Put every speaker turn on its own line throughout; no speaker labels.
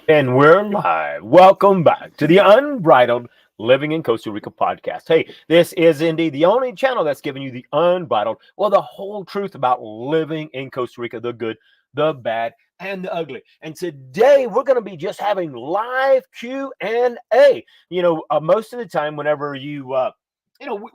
And we're live. Welcome back to the Unbridled Living in Costa Rica podcast. Hey, this is indeed the only channel that's giving you the unbridled, well, the whole truth about living in Costa Rica, the good, the bad, and the ugly. And today we're going to be just having live Q&A. Most of the time, whenever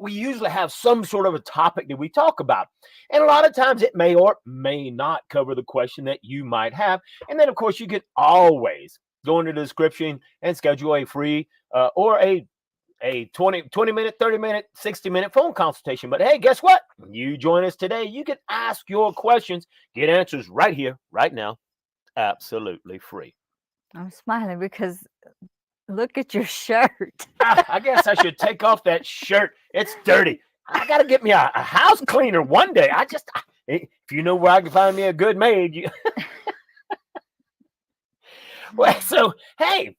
we usually have some sort of a topic that we talk about. And a lot of times it may or may not cover the question that you might have. And then, of course, you can always go into the description and schedule a free or a 20 minute, 30 minute, 60-minute phone consultation. But hey, guess what? You join us today. You can ask your questions, get answers right here, right now, absolutely free.
I'm smiling because look at your shirt.
I guess I should take off that shirt. It's dirty. I got to get me a house cleaner one day. If you know where I can find me a good maid. Well, so, hey,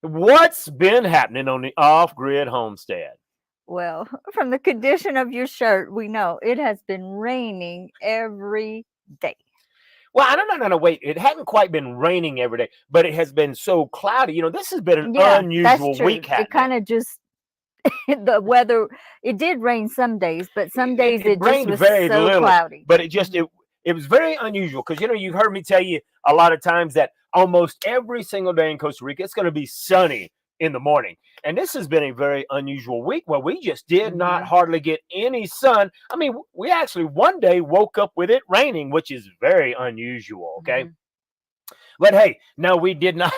what's been happening on the off-grid homestead?
Well, from the condition of your shirt, we know it has been raining every day.
Well, no, wait. It hadn't quite been raining every day, but it has been so cloudy. This has been an unusual week.
It kind of just, the weather, it did rain some days, but some days it
rained
just was
very
so
little,
cloudy.
But it was very unusual because, you've heard me tell you a lot of times that almost every single day in Costa Rica, it's going to be sunny in the morning. And this has been a very unusual week where we just did not hardly get any sun. I mean, we actually one day woke up with it raining, which is very unusual. Okay. But hey, no, we did not.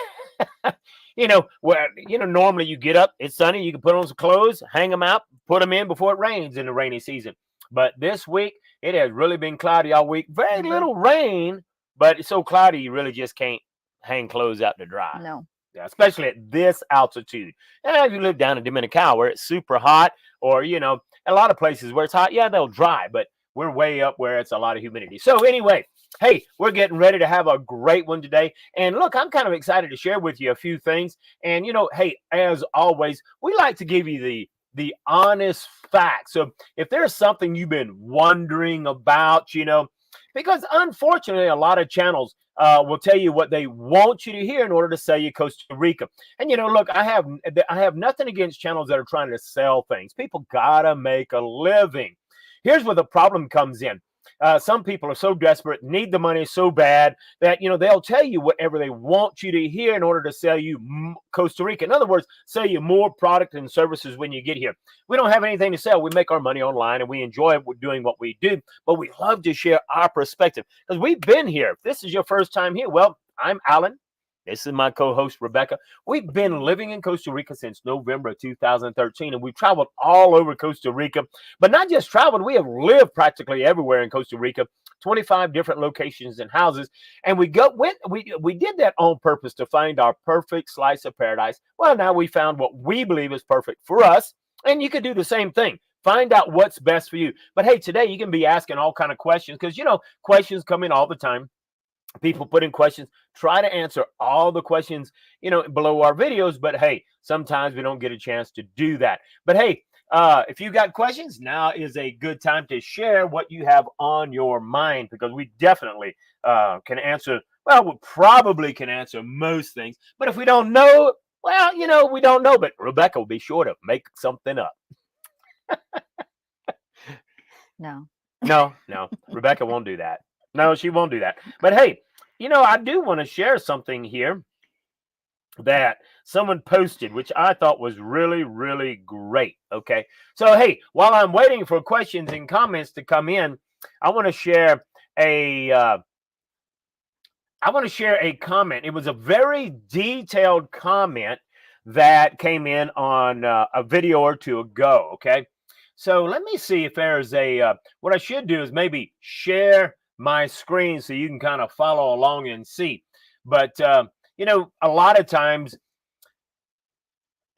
Normally you get up, it's sunny, you can put on some clothes, hang them out, put them in before it rains in the rainy season. But this week, it has really been cloudy all week. Very little rain, but it's so cloudy you really just can't hang clothes out to dry.
No.
Yeah, especially at this altitude. And if you live down in Dominicana where it's super hot, or, a lot of places where it's hot, yeah, they'll dry, but we're way up where it's a lot of humidity. So anyway, hey, we're getting ready to have a great one today. And look, I'm kind of excited to share with you a few things. And, hey, as always, we like to give you the honest facts. So if there's something you've been wondering about, because unfortunately, a lot of channels will tell you what they want you to hear in order to sell you Costa Rica. And, look, I have nothing against channels that are trying to sell things. People gotta make a living. Here's where the problem comes in. Some people are so desperate, need the money so bad that, they'll tell you whatever they want you to hear in order to sell you Costa Rica. In other words, sell you more product and services when you get here. We don't have anything to sell. We make our money online and we enjoy doing what we do, but we love to share our perspective because we've been here. If this is your first time here, well, I'm Alan. This is my co-host, Rebecca. We've been living in Costa Rica since November of 2013, and we've traveled all over Costa Rica. But not just traveled, we have lived practically everywhere in Costa Rica, 25 different locations and houses. And we did that on purpose to find our perfect slice of paradise. Well, now we found what we believe is perfect for us, and you could do the same thing. Find out what's best for you. But hey, today you can be asking all kind of questions because, questions come in all the time. People put in questions, try to answer all the questions, below our videos. But hey, sometimes we don't get a chance to do that. But hey, if you got questions, now is a good time to share what you have on your mind because we definitely can answer. Well, we probably can answer most things. But if we don't know, well, we don't know. But Rebecca will be sure to make something up.
No.
No, Rebecca won't do that. No, she won't do that. But hey, I do want to share something here that someone posted, which I thought was really, really great. Okay. So, hey, while I'm waiting for questions and comments to come in, I want to share a comment. It was a very detailed comment that came in on a video or two ago. Okay. So let me see if there's what I should do is maybe share my screen so you can kind of follow along and see. But a lot of times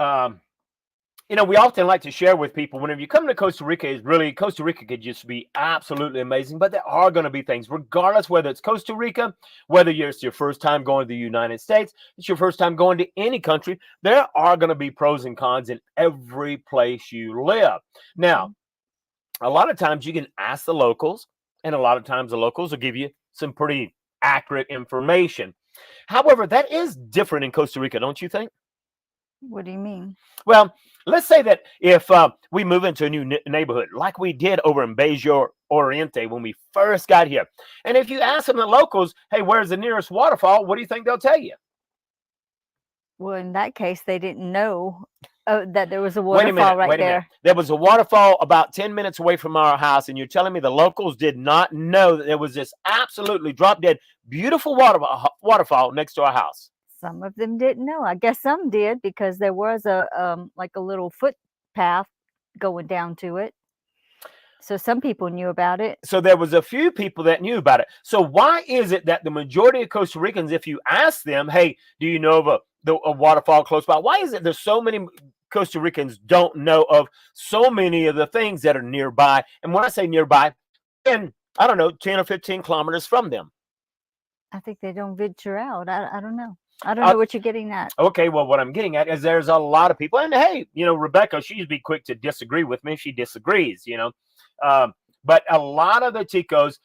we often like to share with people whenever you come to Costa Rica, Costa Rica could just be absolutely amazing. But there are going to be things, regardless whether it's Costa Rica, whether it's your first time going to the United States, it's your first time going to any country, there are going to be pros and cons in every place you live. Now, a lot of times you can ask the locals, and a lot of times the locals will give you some pretty accurate information. However, that is different in Costa Rica, don't you think?
What do you mean?
Well, let's say that if we move into a new neighborhood, like we did over in Bejo Oriente when we first got here, and if you ask them, the locals, hey, where's the nearest waterfall? What do you think they'll tell you?
Well, in that case, they didn't know that there was a
Wait a
waterfall
minute,
right
wait a minute.
there.
There was a waterfall about 10 minutes away from our house, and you're telling me the locals did not know that there was this absolutely drop dead, beautiful waterfall next to our house?
Some of them didn't know. I guess some did because there was a like a little footpath going down to it. So some people knew about it.
So there was a few people that knew about it. So why is it that the majority of Costa Ricans, if you ask them, hey, do you know of a waterfall close by? Why is it there's so many Costa Ricans don't know of so many of the things that are nearby? And when I say nearby, and I don't know, 10 or 15 kilometers from them.
I think they don't venture out. I don't know. I don't know what you're getting at.
Okay, well, what I'm getting at is there's a lot of people, and hey, Rebecca, she'd be quick to disagree with me. She disagrees, but a lot of the Ticos,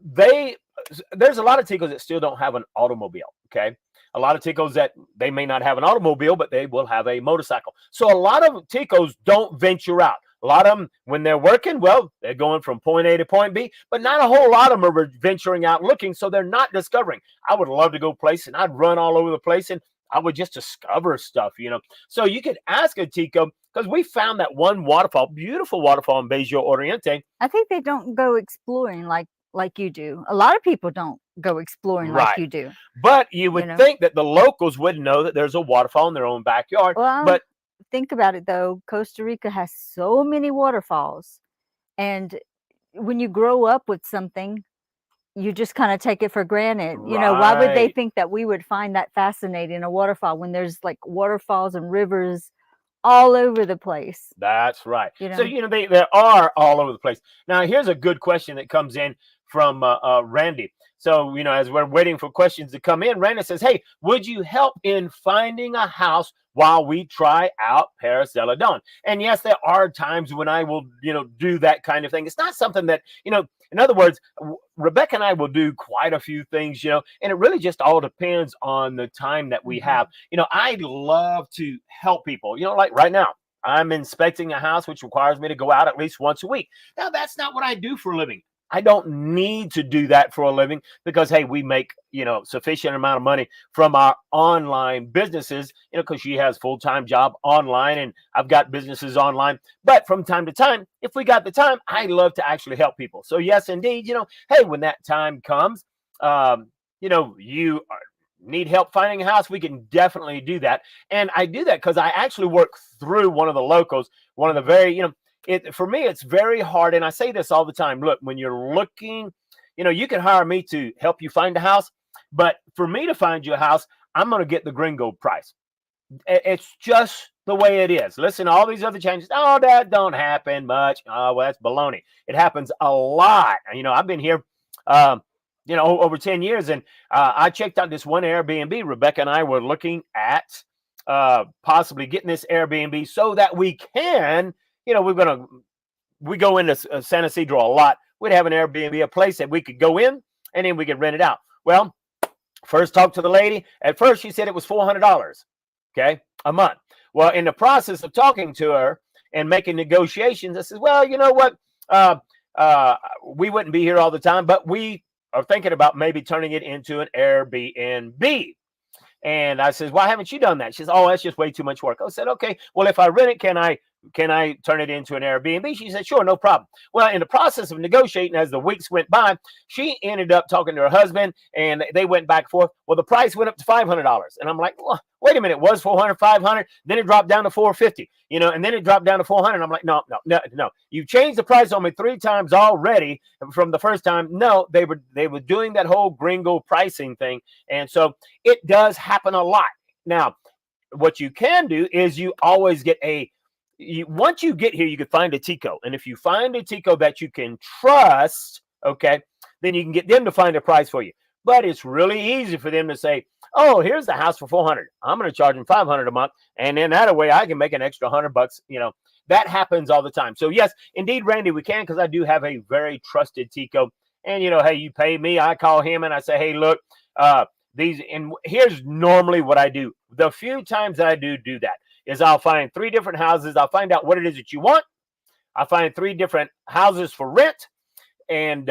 there's a lot of Ticos that still don't have an automobile. Okay, a lot of Ticos that they may not have an automobile, but they will have a motorcycle. So a lot of Ticos don't venture out. A lot of them, when they're working, well, they're going from point A to point B, but not a whole lot of them are venturing out looking, so they're not discovering. I would love to go place, and I'd run all over the place, and I would just discover stuff, So you could ask a Tico, because we found that one waterfall, beautiful waterfall in Bejo Oriente.
I think they don't go exploring like you do. A lot of people don't go exploring like you do.
But you would think that the locals would know that there's a waterfall in their own backyard.
Well,
but
think about it, though. Costa Rica has so many waterfalls. And when you grow up with something, you just kind of take it for granted. Why would they think that we would find that fascinating, a waterfall, when there's like waterfalls and rivers all over the place?
That's right. So, they are all over the place. Now, here's a good question that comes in from Randy. So, as we're waiting for questions to come in, Randy says, hey, would you help in finding a house while we try out Paris de la Dawn? And yes, there are times when I will, do that kind of thing. It's not something that, in other words, Rebecca and I will do quite a few things, and it really just all depends on the time that we have. I love to help people, like right now. I'm inspecting a house, which requires me to go out at least once a week. Now, that's not what I do for a living. I don't need to do that for a living because, hey, we make, sufficient amount of money from our online businesses, because she has full-time job online and I've got businesses online. But from time to time, if we got the time, I love to actually help people. So yes, indeed, hey, when that time comes, you need help finding a house, we can definitely do that. And I do that because I actually work through one of the locals, one of the very, for me, it's very hard. And I say this all the time. Look, when you're looking, you can hire me to help you find a house. But for me to find you a house, I'm going to get the gringo price. It's just the way it is. Listen, all these other changes, oh, that don't happen much. Oh, well, that's baloney. It happens a lot. I've been here, over 10 years. And I checked out this one Airbnb. Rebecca and I were looking at possibly getting this Airbnb so that we can, we go into San Isidro a lot. We'd have an Airbnb, a place that we could go in and then we could rent it out. Well, first talked to the lady. At first, she said it was $400, okay, a month. Well, in the process of talking to her and making negotiations, I said, well, you know what? We wouldn't be here all the time, but we are thinking about maybe turning it into an Airbnb. And I says, why haven't you done that? She says, oh, that's just way too much work. I said, okay, well, if I rent it, can I turn it into an Airbnb? She said, sure, no problem. Well, in the process of negotiating, as the weeks went by, she ended up talking to her husband and they went back and forth. Well, the price went up to $500. And I'm like, well, wait a minute, it was $400, $500. Then it dropped down to $450, and then it dropped down to $400. And I'm like, no. You changed the price on me 3 times already from the first time. No, they were doing that whole gringo pricing thing. And so it does happen a lot. Now, what you can do is you always get once you get here, you can find a Tico. And if you find a Tico that you can trust, okay, then you can get them to find a price for you. But it's really easy for them to say, oh, here's the house for $400. I'm going to charge them $500 a month. And then that way I can make an extra $100. That happens all the time. So yes, indeed, Randy, we can, because I do have a very trusted Tico. And, hey, you pay me. I call him and I say, hey, look, these, and here's normally what I do. The few times that I do that is I'll find 3 different houses. I'll find out what it is that you want. I find 3 different houses for rent, and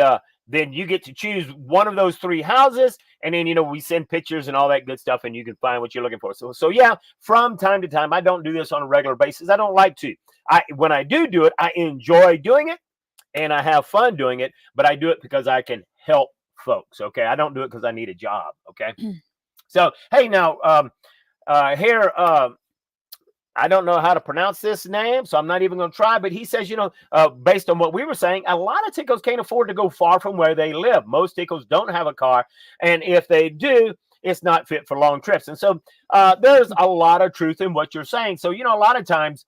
then you get to choose one of those 3 houses, and then we send pictures and all that good stuff, and you can find what you're looking for. So yeah, from time to time, I don't do this on a regular basis. I don't like to. When I do it, I enjoy doing it, and I have fun doing it. But I do it because I can help folks. Okay, I don't do it because I need a job. Okay, so hey, now here. I don't know how to pronounce this name, so I'm not even going to try. But he says, based on what we were saying, a lot of Ticos can't afford to go far from where they live. Most Ticos don't have a car, and if they do, it's not fit for long trips. And so there's a lot of truth in what you're saying. So, a lot of times,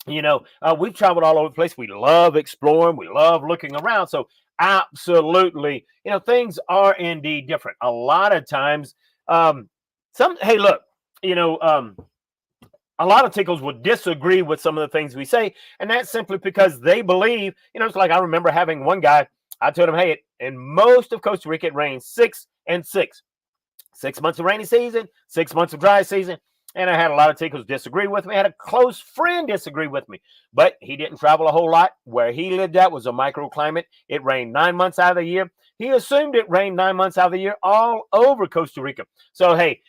we've traveled all over the place. We love exploring. We love looking around. So absolutely, things are indeed different. A lot of times, hey, look, a lot of Ticos would disagree with some of the things we say, and that's simply because they believe, it's like I remember having one guy, I told him, hey, in most of Costa Rica, it rains 6 and 6. 6 months of rainy season, 6 months of dry season, and I had a lot of Ticos disagree with me. I had a close friend disagree with me, but he didn't travel a whole lot. Where he lived at was a microclimate. It rained 9 months out of the year. He assumed it rained 9 months out of the year all over Costa Rica. So, hey,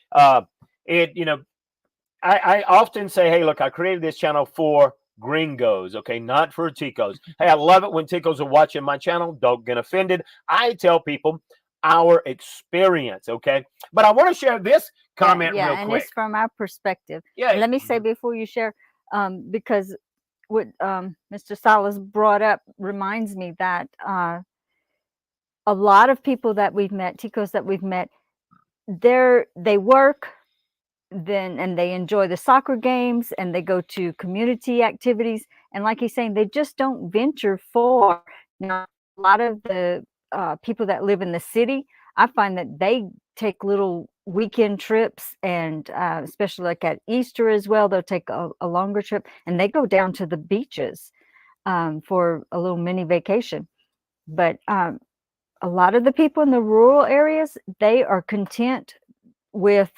I often say, hey, look, I created this channel for gringos, okay, not for Ticos. Hey, I love it when Ticos are watching my channel. Don't get offended. I tell people our experience, okay? But I want to share this comment real quick.
And it's from our perspective.
Yeah.
And let me say before you share, because what Mr. Salas brought up reminds me that a lot of people that we've met, Ticos that we've met, they work, and they enjoy the soccer games, and they go to community activities, and like he's saying, they just don't venture far. Now, a lot of the people that live in the city, I find that they take little weekend trips, and especially like at Easter as well, they'll take a longer trip, and they go down to the beaches for a little mini vacation. But a lot of the people in the rural areas, they are content with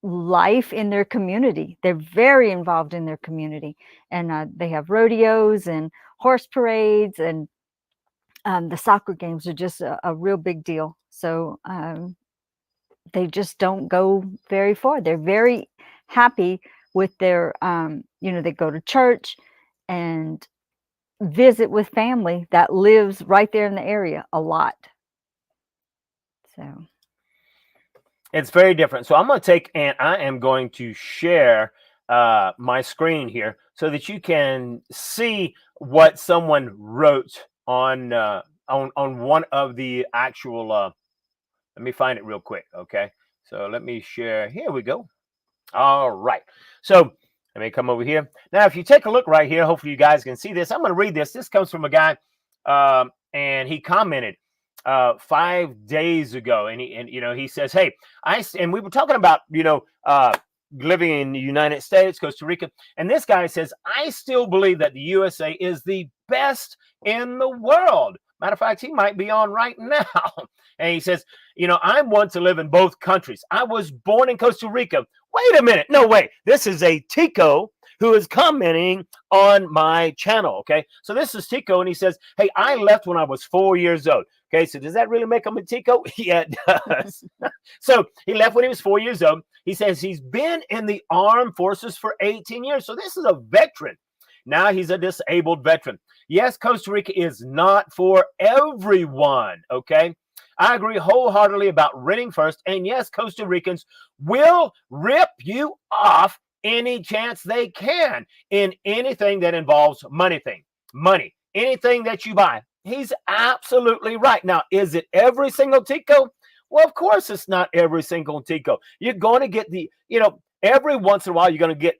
life in their community. They're very involved in their community, and they have rodeos and horse parades, and the soccer games are just a real big deal. So they just don't go very far. They're very happy with their they go to church and visit with family that lives right there in the area a lot. So
it's very different. So I'm going to take, and I am going to share my screen here so that you can see what someone wrote on one of the actual. Let me find it real quick. Okay, so let me share. Here we go. All right. So let me come over here. Now, if you take a look right here, hopefully you guys can see this. I'm going to read this. This comes from a guy, and he commented 5 days ago, and he says, hey, and we were talking about living in the United States, Costa Rica, and this guy says, I still believe that the USA is the best in the world. Matter of fact, he might be on right now. And he says, I want to live in both countries. I was born in Costa Rica. Wait a minute. No way. This is a Tico who is commenting on my channel. Okay. So this is Tico, and he says, hey, I left when I was 4 years old. Okay. So does that really make him a Tico? Yeah, it does. So he left when he was 4 years old. He says he's been in the armed forces for 18 years. So this is a veteran. Now he's a disabled veteran. Yes, Costa Rica is not for everyone, okay? I agree wholeheartedly about renting first, and yes, Costa Ricans will rip you off any chance they can in anything that involves money, anything that you buy. He's absolutely right. Now, is it every single Tico? Well, of course it's not every single Tico. You're going to get every once in a while, you're going to get,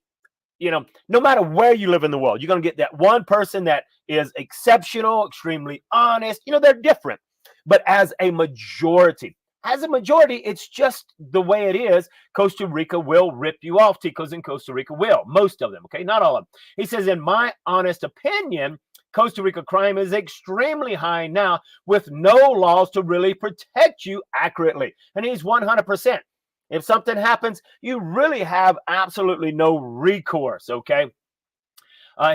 no matter where you live in the world, you're going to get that one person that is exceptional, extremely honest. They're different. But as a majority, it's just the way it is. Costa Rica will rip you off. Ticos in Costa Rica will. Most of them, okay? Not all of them. He says, in my honest opinion, Costa Rica crime is extremely high now with no laws to really protect you accurately. And he's 100%. If something happens, you really have absolutely no recourse, okay?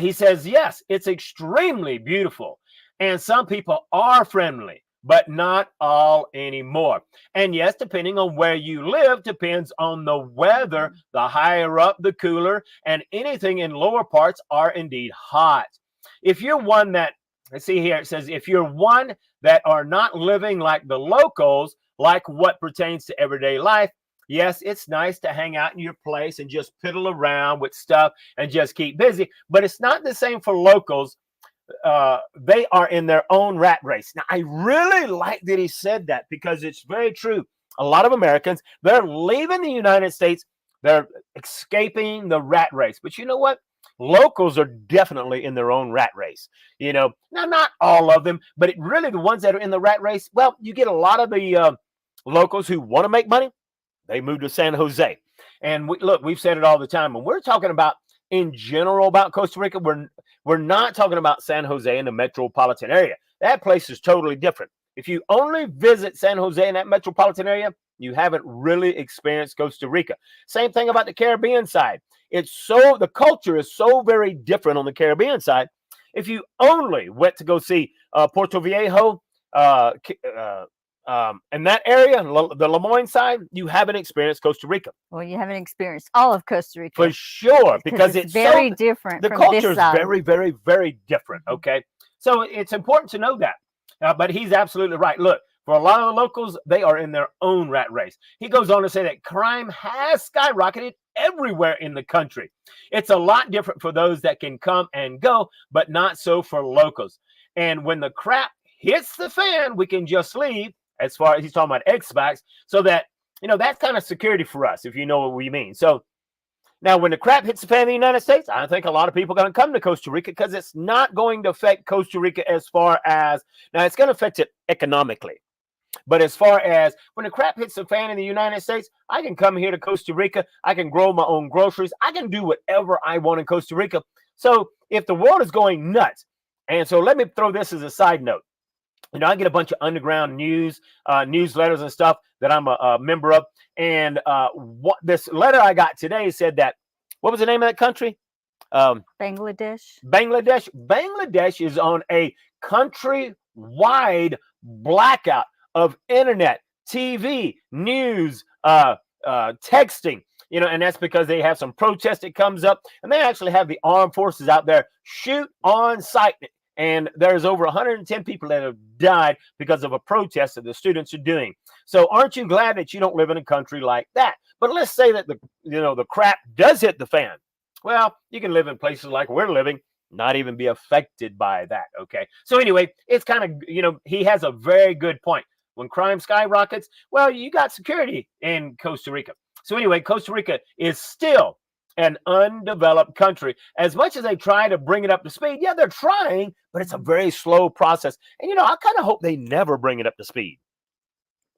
He says, yes, it's extremely beautiful. And some people are friendly, but not all anymore. And yes, depending on where you live, depends on the weather. The higher up, the cooler, and anything in lower parts are indeed hot. If you're one that, let's see here, it says, if you're one that are not living like the locals, like what pertains to everyday life, yes, it's nice to hang out in your place and just piddle around with stuff and just keep busy. But it's not the same for locals. They are in their own rat race. Now, I really like that he said that because it's very true. A lot of Americans, they're leaving the United States. They're escaping the rat race. But you know what? Locals are definitely in their own rat race. You know, now, not all of them, but really the ones that are in the rat race, well, you get a lot of the locals who want to make money. They moved to San Jose. And look, we've said it all the time. When we're talking about in general about Costa Rica, we're not talking about San Jose in the metropolitan area. That place is totally different. If you only visit San Jose in that metropolitan area, you haven't really experienced Costa Rica. Same thing about the Caribbean side. The culture is so very different on the Caribbean side. If you only went to go see Puerto Viejo, in that area, the Lemoyne side, you haven't experienced Costa Rica.
Well, you haven't experienced all of Costa Rica.
For sure, because it's
very different.
The culture is very, very, very different, okay? So it's important to know that. But he's absolutely right. Look, for a lot of the locals, they are in their own rat race. He goes on to say that crime has skyrocketed everywhere in the country. It's a lot different for those that can come and go, but not so for locals. And when the crap hits the fan, we can just leave. As far as he's talking about expats, so that, you know, that's kind of security for us, if you know what we mean. So now when the crap hits the fan in the United States, I think a lot of people are going to come to Costa Rica because it's not going to affect Costa Rica as far as, now it's going to affect it economically. But as far as when the crap hits the fan in the United States, I can come here to Costa Rica. I can grow my own groceries. I can do whatever I want in Costa Rica. So if the world is going nuts, and so let me throw this as a side note. You know, I get a bunch of underground newsletters and stuff that I'm a member of. And what this letter I got today said that, what was the name of that country?
Bangladesh.
Bangladesh is on a country-wide blackout of internet, TV, news, texting. You know, and that's because they have some protest that comes up, and they actually have the armed forces out there shoot on sight. And there's over 110 people that have died because of a protest that the students are doing. So aren't you glad that you don't live in a country like that? But let's say that the crap does hit the fan. Well, you can live in places like we're living, not even be affected by that. Okay. So anyway, it's kind of, you know, he has a very good point. When crime skyrockets, well, you got security in Costa Rica. So anyway, Costa Rica is still an undeveloped country. As much as they try to bring it up to speed, yeah, they're trying, but it's a very slow process. And, you know, I kind of hope they never bring it up to speed.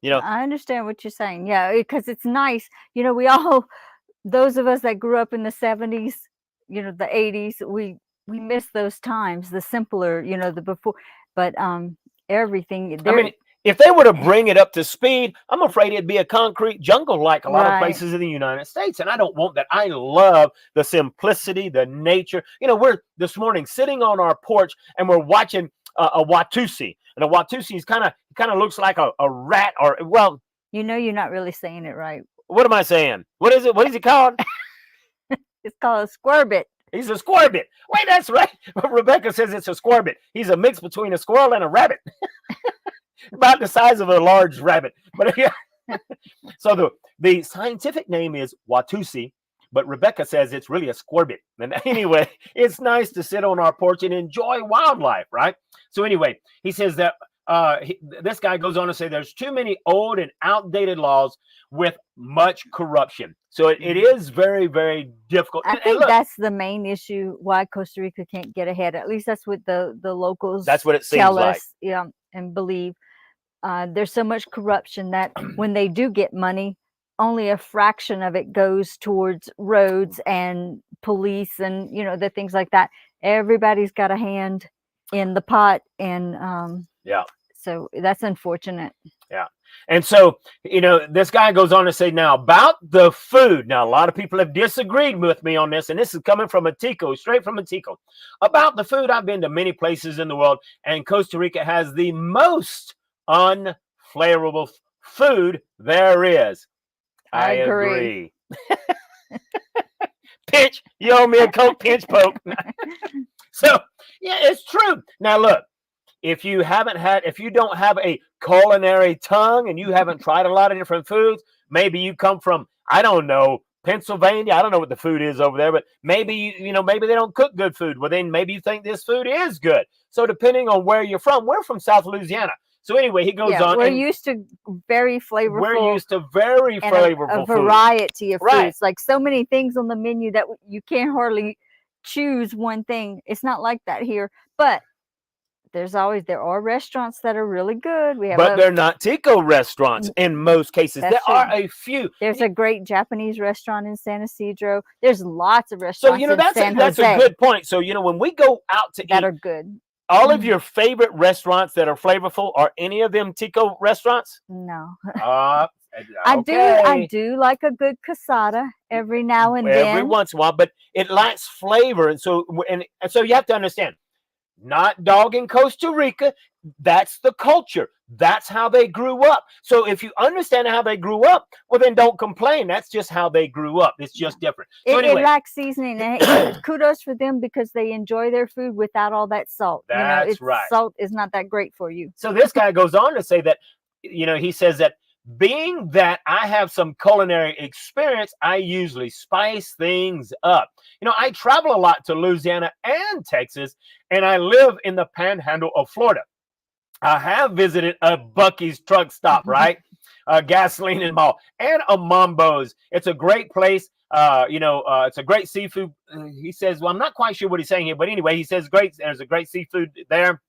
You know,
I understand what you're saying. Yeah, because it's nice. You know, we all, those of us that grew up in the 70s, you know, the 80s, we miss those times, the simpler, you know, the before, but everything.
I mean, if they were to bring it up to speed, I'm afraid it'd be a concrete jungle like a lot of places in the United States. And I don't want that. I love the simplicity, the nature. You know, we're this morning sitting on our porch and we're watching a Watusi. And a Watusi is kind of looks like a rat, or, well.
You know, you're not really saying it right.
What am I saying? What is it? What is it called?
It's called a squirrel.
He's a squirrel. Wait, that's right. Rebecca says it's a squirrel. He's a mix between a squirrel and a rabbit. About the size of a large rabbit. But yeah. So the scientific name is Watusi, but Rebecca says it's really a squirrel. And anyway, it's nice to sit on our porch and enjoy wildlife, right? So anyway, he says that this guy goes on to say there's too many old and outdated laws with much corruption. So it is very, very difficult.
I think that's the main issue why Costa Rica can't get ahead. At least that's what the locals
that's what it seems
tell
like.
us, yeah, and believe. There's so much corruption that when they do get money, only a fraction of it goes towards roads and police and, you know, the things like that. Everybody's got a hand in the pot. And
yeah.
So that's unfortunate.
Yeah. And so, this guy goes on to say now about the food. Now, a lot of people have disagreed with me on this, and this is coming from a Tico, straight from a Tico. About the food, I've been to many places in the world, and Costa Rica has the most unflavorable food there is. I agree. Pinch, you owe me a Coke, pinch poke. So, yeah, it's true. Now, look. If you don't have a culinary tongue and you haven't tried a lot of different foods, maybe you come from, I don't know, Pennsylvania. I don't know what the food is over there, but maybe, maybe they don't cook good food. Well, then maybe you think this food is good. So depending on where you're from, we're from South Louisiana. So anyway, he goes on.
We're used to very flavorful.
We're used to very flavorful
a variety of
right.
foods. Like so many things on the menu that you can't hardly choose one thing. It's not like that here, but there are restaurants that are really good.
But they're not Tico restaurants in most cases. There are a few.
There's a great Japanese restaurant in San Isidro. There's lots of restaurants. So
that's a good point. So when we go out to eat,
that are good.
All of your favorite restaurants that are flavorful, are any of them Tico restaurants?
No.
Okay.
I do like a good casada every now and then.
Every once in a while, but it lacks flavor, and so you have to understand. Not dogging Costa Rica, that's the culture. That's how they grew up. So if you understand how they grew up, well, then don't complain. That's just how they grew up. It's just different. So
it lacks seasoning. And kudos for them because they enjoy their food without all that salt.
That's right.
Salt is not that great for you.
So this guy goes on to say that, he says that being that I have some culinary experience, I usually spice things up. I travel a lot to Louisiana and Texas, and I live in the panhandle of Florida. I have visited a Buc-ee's truck stop, right? A gasoline and mall, and a Mambo's. It's a great place. It's a great seafood. He says, well, I'm not quite sure what he's saying here, but anyway, he says there's a great seafood there.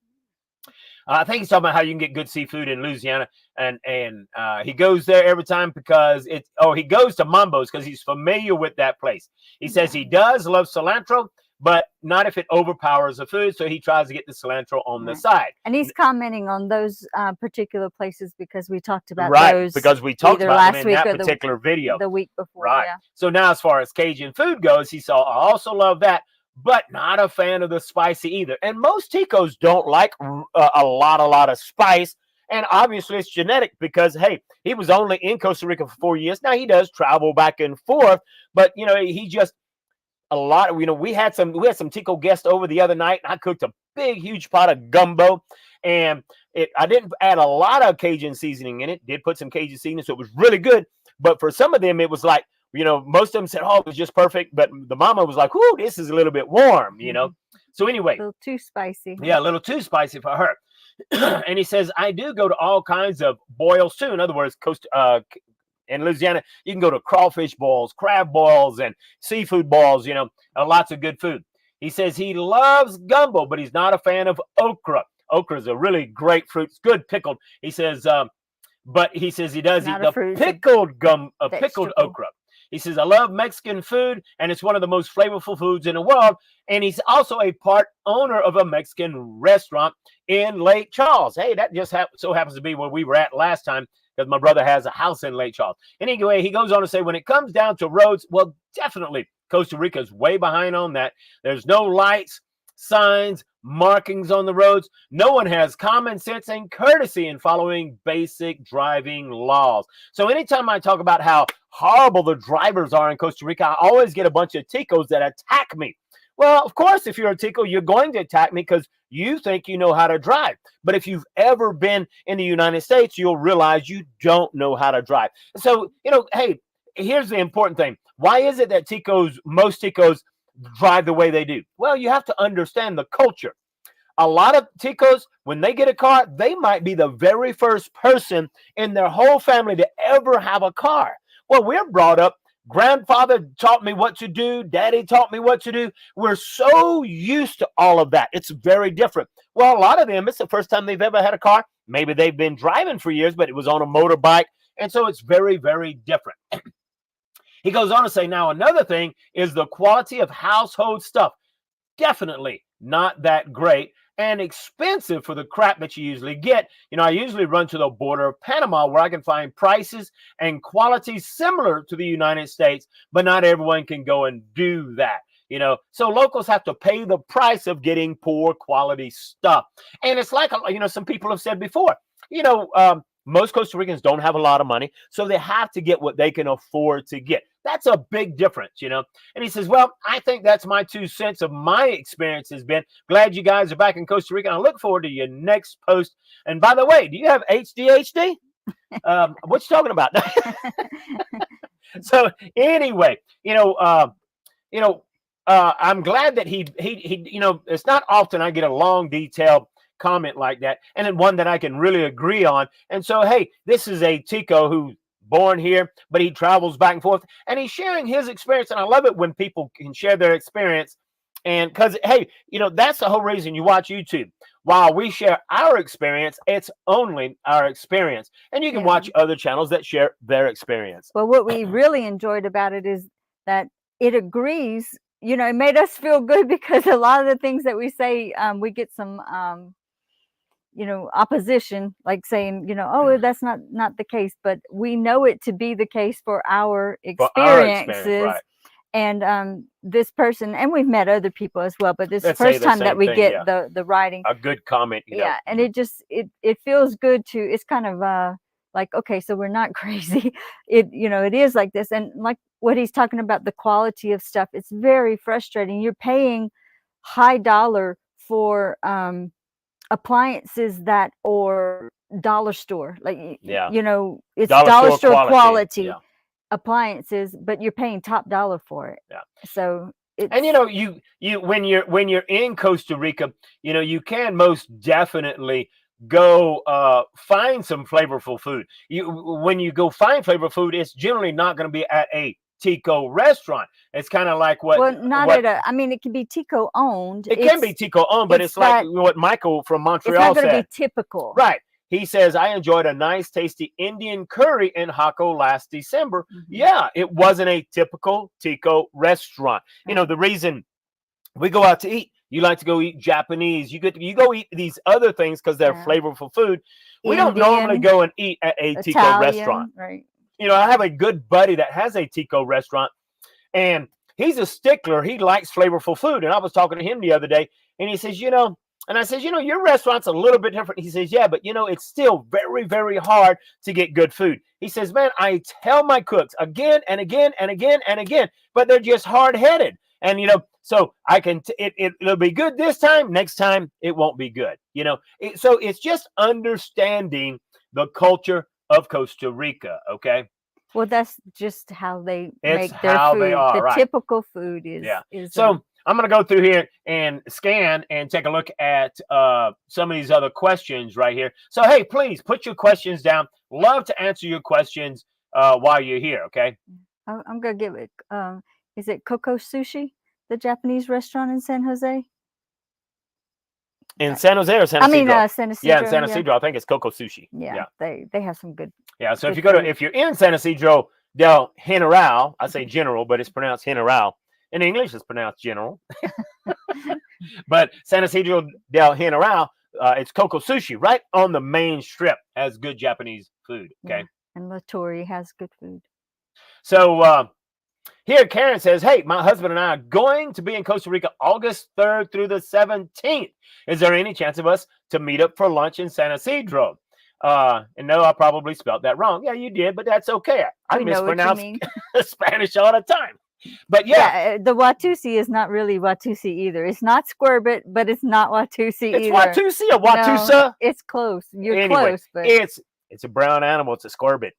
I think he's talking about how you can get good seafood in Louisiana, and he goes there every time because he goes to Mambo's because he's familiar with that place. He says he does love cilantro, but not if it overpowers the food, so he tries to get the cilantro on the side.
And he's commenting on those particular places because we talked about
those. Because we talked about them in that particular video.
The week before,
right.
Yeah.
So now as far as Cajun food goes, I also love that. But not a fan of the spicy either. And most Ticos don't like a lot of spice. And obviously it's genetic because, hey, he was only in Costa Rica for 4 years. Now he does travel back and forth, but he just a lot of, we had some Tico guests over the other night, and I cooked a big, huge pot of gumbo, and I didn't add a lot of Cajun seasoning in it. Did put some Cajun seasoning, so it was really good. But for some of them, it was like, most of them said, oh, it was just perfect. But the mama was like, whoo, this is a little bit warm, So anyway.
A little too spicy.
Yeah, a little too spicy for her. And he says, I do go to all kinds of boils too. In other words, in Louisiana, you can go to crawfish boils, crab boils, and seafood boils, lots of good food. He says he loves gumbo, but he's not a fan of okra. Okra is a really great fruit. It's good pickled. He says, but he says he does eat the pickled okra. He says, I love Mexican food, and it's one of the most flavorful foods in the world. And he's also a part owner of a Mexican restaurant in Lake Charles. Hey, that just so happens to be where we were at last time, because my brother has a house in Lake Charles. Anyway, he goes on to say, when it comes down to roads, well, definitely Costa Rica is way behind on that. There's no lights, signs, markings on the roads. No one has common sense and courtesy in following basic driving laws. So anytime I talk about how horrible the drivers are in Costa Rica, I always get a bunch of Ticos that attack me. Well, of course, if you're a Tico, you're going to attack me because you think you know how to drive. But if you've ever been in the United States, you'll realize you don't know how to drive. So, hey, here's the important thing. Why is it that most Ticos drive the way they do? Well, you have to understand the culture. A lot of Ticos, when they get a car, they might be the very first person in their whole family to ever have a car. Well, we're brought up, grandfather taught me what to do, daddy taught me what to do. We're so used to all of that. It's very different. Well, a lot of them, it's the first time they've ever had a car. Maybe they've been driving for years, but it was on a motorbike. And so it's very, very different. He goes on to say, now, another thing is the quality of household stuff. Definitely not that great. and expensive for the crap that you usually get. You know, I usually run to the border of Panama where I can find prices and quality similar to the United States, but not everyone can go and do that. You know, so locals have to pay the price of getting poor quality stuff. And it's like, you know, some people have said before, you know, most Costa Ricans don't have a lot of money, so they have to get what they can afford to get. That's a big difference, you know. And he says, well, I think that's my 2 cents of my experience has been. Glad you guys are back in Costa Rica. And I look forward to your next post. And by the way, do you have HDHD? What you talking about? So anyway, I'm glad that he, you know, it's not often I get a long, detailed comment like that, and then one that I can really agree on. And so, hey, this is a Tico who's born here, but he travels back and forth, and he's sharing his experience. And I love it when people can share their experience. And because, hey, you know, that's the whole reason you watch YouTube. While we share our experience, it's only our experience. And you can watch other channels that share their experience.
Well, what we really enjoyed about it is that it agrees. You know, it made us feel good because a lot of the things that we say, we get some, you know, opposition, like saying, you know, oh, that's not the case. But we know it to be the case for our experiences.
Right.
And this person, and we've met other people as well, but this is the first time that we get the writing.
A good comment.
Yeah, and it just, it feels good to, it's kind of like, okay, so we're not crazy. You know, it is like this. And like what he's talking about, the quality of stuff, it's very frustrating. You're paying high dollar for appliances that or dollar store, like, you know, it's dollar store quality appliances, but you're paying top dollar for it. So
and you know, you when you're in Costa Rica, you know, you can most definitely go find some flavorful food. When you go find flavorful food, it's generally not going to be at a Tico restaurant. It's kind of like what,
well, not at a, I mean, it can be Tico owned.
It can be Tico owned, but it's like what Michael from Montreal said.
It's not going to be typical.
Right. He says, I enjoyed a nice, tasty Indian curry in Jaco last December. Yeah, it wasn't a typical Tico restaurant. You know, the reason we go out to eat, you like to go eat Japanese. You go eat these other things because they're flavorful food. We don't normally go and eat at a Tico restaurant.
Right.
You know, I have a good buddy that has a Tico restaurant, and he's a stickler. He likes flavorful food. And I was talking to him the other day, and he says, you know, and I says, you know, your restaurant's a little bit different. He says, yeah, but you know, it's still very, very hard to get good food. He says, man, I tell my cooks again and again and again and again, but they're just hard-headed. And, you know, so I can, it'll be good this time. Next time, it won't be good. You know, so it's just understanding the culture of Costa Rica. Okay.
Well, that's just how they make their food.
They are,
the typical food is.
So I'm going to go through here and scan and take a look at some of these other questions right here. So, hey, please put your questions down. Love to answer your questions while you're here. Okay.
I'm going to give it. Is it Coco Sushi, the Japanese restaurant in San Jose?
In San Jose or San Isidro?
I mean, San Isidro.
Yeah, in San Isidro, I think it's Coco Sushi.
Yeah. They have some good.
Yeah, so if you're in San Isidro del General, I say general, but it's pronounced General. In English, it's pronounced general. But San Isidro del General, it's Coco Sushi, right on the main strip, has good Japanese food. Okay.
Yeah. And La Torre has good food.
So here Karen says, hey, my husband and I are going to be in Costa Rica August 3rd through the 17th. Is there any chance of us to meet up for lunch in San Isidro? And no, I probably spelled that wrong. Yeah, you did, but that's okay. I mispronounce Spanish all the time. But yeah,
the Watusi is not really Watusi either. It's not Squarebit, but it's not Watusi either.
It's Watusi or Watusa?
No, it's close. You're close, but
it's a brown animal. It's a squarebit.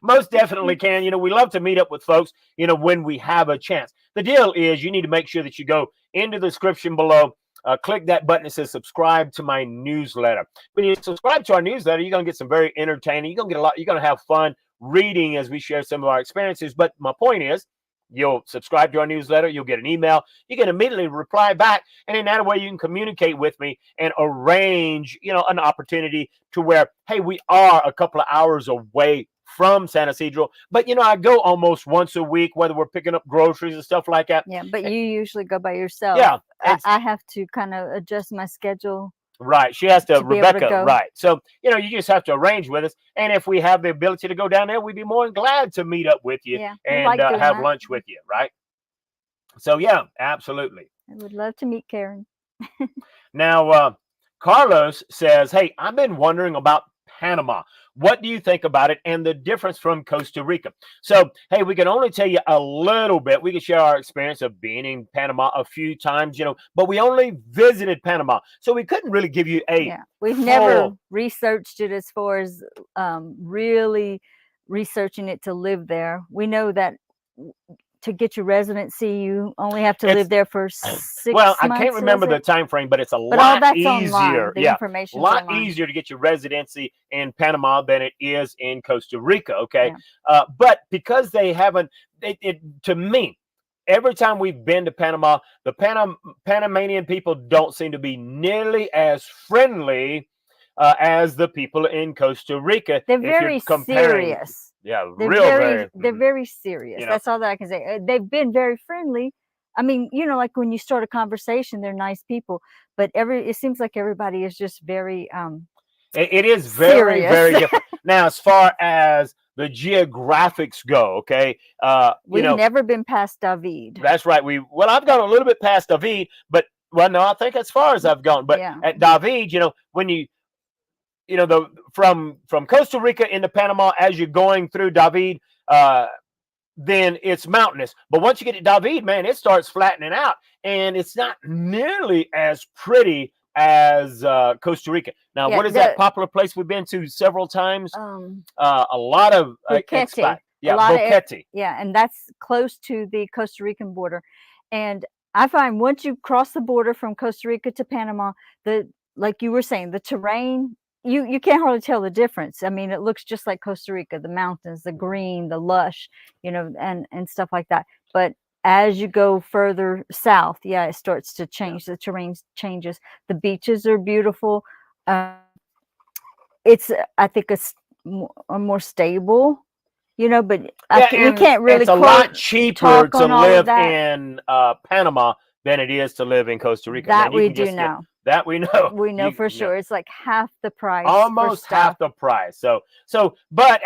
Most definitely can. You know, we love to meet up with folks, you know, when we have a chance. The deal is you need to make sure that you go into the description below, click that button that says subscribe to my newsletter. When you subscribe to our newsletter, you're going to get some very entertaining. You're going to get you're going to have fun reading as we share some of our experiences. But my point is, you'll subscribe to our newsletter, you'll get an email, you can immediately reply back, and in that way you can communicate with me and arrange, you know, an opportunity to where, hey, we are a couple of hours away from San Isidro. But I go almost once a week, whether we're picking up groceries and stuff like that.
Yeah, but you usually go by yourself.
Yeah,
I have to kind of adjust my schedule.
Right. She has to
be able to
Rebecca.
go.
Right. So, you just have to arrange with us. And if we have the ability to go down there, we'd be more than glad to meet up with you
Yeah, we
and
like doing
have
that.
lunch with you. Right. So, yeah, absolutely.
I would love to meet Karen.
Now, Carlos says, hey, I've been wondering about Panama. What do you think about it and the difference from Costa Rica? So, hey, we can only tell you a little bit. We can share our experience of being in Panama a few times, but we only visited Panama. So we couldn't really give you a
we've never researched it as far as really researching it to live there. We know that to get your residency, you only have to live there for 6 months.
I can't remember the time frame, but it's a
all
lot
that's
easier.
Online. The information's
a lot
online.
easier to get your residency in Panama than it is in Costa Rica. Okay, but because they haven't, to me, every time we've been to Panama, the Panamanian people don't seem to be nearly as friendly as the people in Costa Rica.
They're very serious.
Yeah,
they're very serious. That's all that I can say. They've been very friendly. I mean, like when you start a conversation, they're nice people, but it seems like everybody is just very
it is very,
serious.
very different. Now, as far as the geographics go, okay,
we've never been past David.
That's right. I've gone a little bit past David, but no, I think as far as I've gone. But at David, when you from Costa Rica into Panama, as you're going through David, then it's mountainous. But once you get to David, man, it starts flattening out, and it's not nearly as pretty as Costa Rica. Now, what is that popular place we've been to several times? A lot of expats. Yeah, Boquete.
And that's close to the Costa Rican border. And I find once you cross the border from Costa Rica to Panama, like you were saying, the terrain, you can't hardly tell the difference. I mean, it looks just like Costa Rica, the mountains, the green, the lush, and stuff like that. But as you go further south, it starts to change. The terrain changes. The beaches are beautiful. It's, I think, a more stable, but you can't really.
It's a lot cheaper to live in Panama than it is to live in Costa Rica.
That we do know.
That we know.
We know for sure. It's like half the price.
Almost half the price. But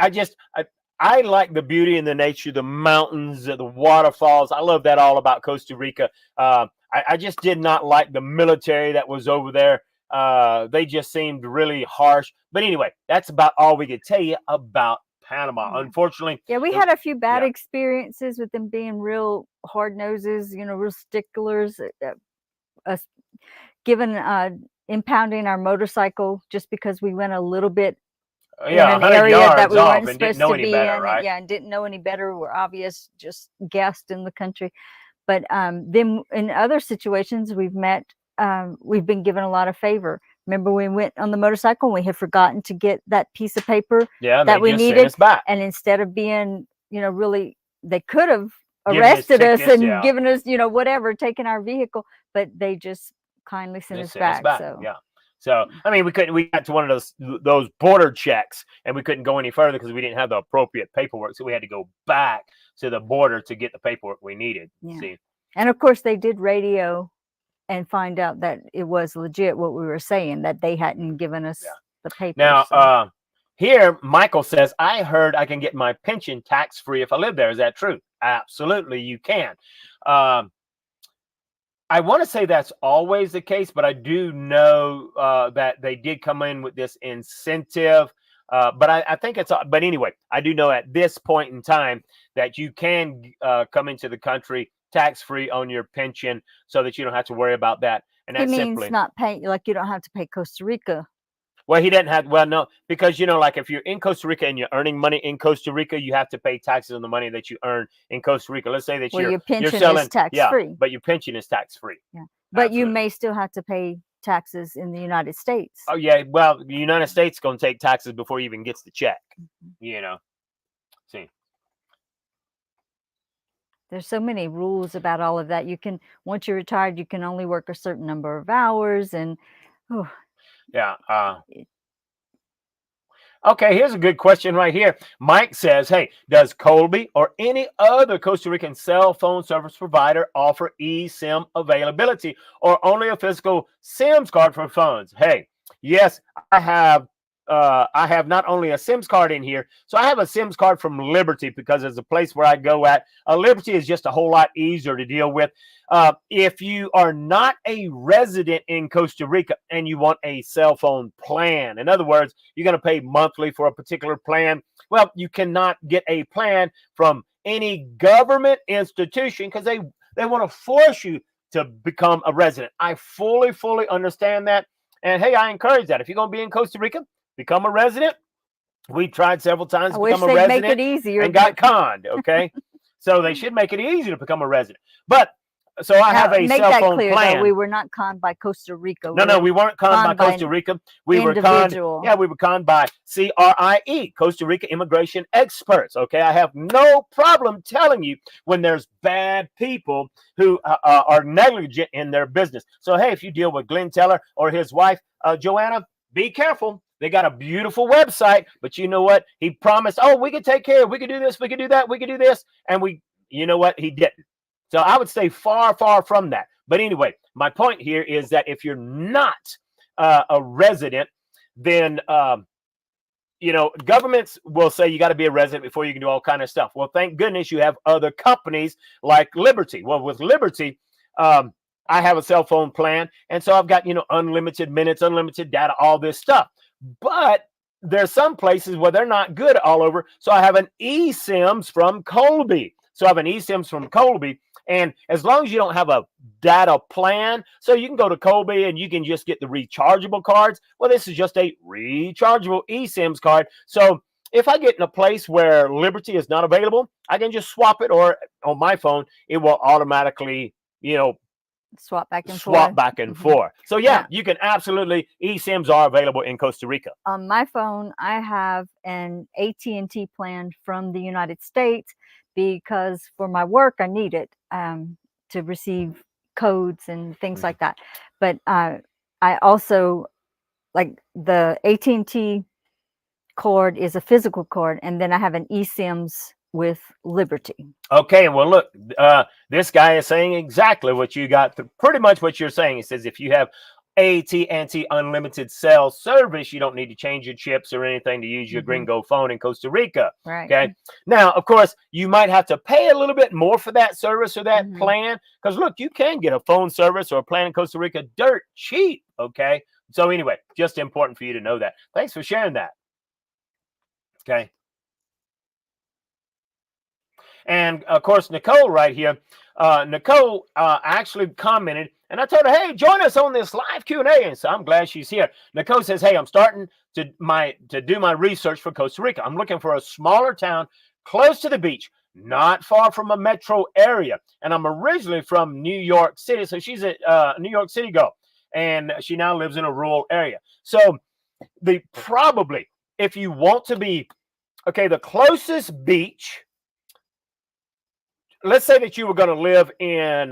I like the beauty and the nature, the mountains, the waterfalls. I love that all about Costa Rica. I just did not like the military that was over there. They just seemed really harsh. But anyway, that's about all we could tell you about Panama. Unfortunately.
Yeah, we had a few bad experiences with them being real hard noses, real sticklers. Given impounding our motorcycle just because we went a little bit in an area that we weren't supposed to be in.
Right?
And didn't know any better. We're obvious just guests in the country. But then in other situations we've been given a lot of favor. Remember we went on the motorcycle and we had forgotten to get that piece of paper that we needed. And instead of being, really, they could have arrested us and given us, whatever, taken our vehicle, but they just kindly sent us back.
So I mean, we got to one of those border checks and we couldn't go any further because we didn't have the appropriate paperwork. So we had to go back to the border to get the paperwork we needed. See?
And of course they did radio and find out that it was legit what we were saying, that they hadn't given us the paper.
Now, here Michael says, I heard I can get my pension tax-free if I live there. Is that true? Absolutely, you can. I want to say that's always the case, but I do know that they did come in with this incentive. But I think but anyway, I do know at this point in time that you can come into the country tax-free on your pension so that you don't have to worry about that. And that's
means not paying, like you don't have to pay Costa Rica.
Well, he didn't have, no, because, like if you're in Costa Rica and you're earning money in Costa Rica, you have to pay taxes on the money that you earn in Costa Rica. Let's say that
your pension is tax-free.
But your pension is tax-free.
Yeah. But you may still have to pay taxes in the United States.
Oh, yeah. Well, the United States is going to take taxes before he even gets the check, See.
There's so many rules about all of that. Once you're retired, you can only work a certain number of hours and,
Yeah. Okay, here's a good question right here. Mike says, hey, does Colby or any other Costa Rican cell phone service provider offer eSIM availability or only a physical SIMs card for phones? Hey, yes, I have. I have not only a SIMs card in here, so I have a SIMs card from Liberty because it's a place where I go at. Liberty is just a whole lot easier to deal with. If you are not a resident in Costa Rica and you want a cell phone plan, in other words, you're going to pay monthly for a particular plan, well, you cannot get a plan from any government institution because they want to force you to become a resident. I fully understand that. And hey, I encourage that. If you're going to be in Costa Rica, become a resident. We tried several times to become a resident
make it easier,
and got conned, okay? So they should make it easy to become a resident. But so I have a cell phone plan.
Though, we were not conned by Costa Rica.
No, we weren't conned by Costa Rica. We were conned. Yeah, we were conned by CRIE, Costa Rica Immigration Experts. Okay, I have no problem telling you when there's bad people who are negligent in their business. So hey, if you deal with Glenn Teller or his wife Joanna, be careful. They got a beautiful website, but you know what? He promised, oh, we could take care. We could do this. We could do that. We could do this. And you know what? He didn't. So I would stay far from that. But anyway, my point here is that if you're not a resident, then, governments will say you got to be a resident before you can do all kind of stuff. Well, thank goodness you have other companies like Liberty. Well, with Liberty, I have a cell phone plan. And so I've got, unlimited minutes, unlimited data, all this stuff. But there's some places where they're not good all over. So I have an eSIMs from Colby. And as long as you don't have a data plan, so you can go to Colby and you can just get the rechargeable cards. Well, this is just a rechargeable eSIMs card. So if I get in a place where Liberty is not available, I can just swap it, or on my phone, it will automatically,
swap back and
forth. So yeah, you can absolutely, eSIMs are available in Costa Rica.
On my phone, I have an AT&T plan from the United States because for my work, I need it to receive codes and things like that. But I also, like, the AT&T cord is a physical cord, and then I have an eSIMs with Liberty.
Okay, well, look, this guy is saying exactly what you got, pretty much what you're saying. He says if you have AT&T unlimited cell service, you don't need to change your chips or anything to use your Gringo phone in Costa Rica.
Right.
Okay. Now, of course, you might have to pay a little bit more for that service or that plan, because look, you can get a phone service or a plan in Costa Rica dirt cheap. Okay. So anyway, just important for you to know that. Thanks for sharing that. Okay. And of course, Nicole right here, Nicole actually commented, and I told her, hey, join us on this live Q&A. And so I'm glad she's here. Nicole says, hey, I'm starting to do my research for Costa Rica. I'm looking for a smaller town close to the beach, not far from a metro area. And I'm originally from New York City. So she's a New York City girl, and she now lives in a rural area. So if you want to be, okay, the closest beach, let's say that you were going to live in,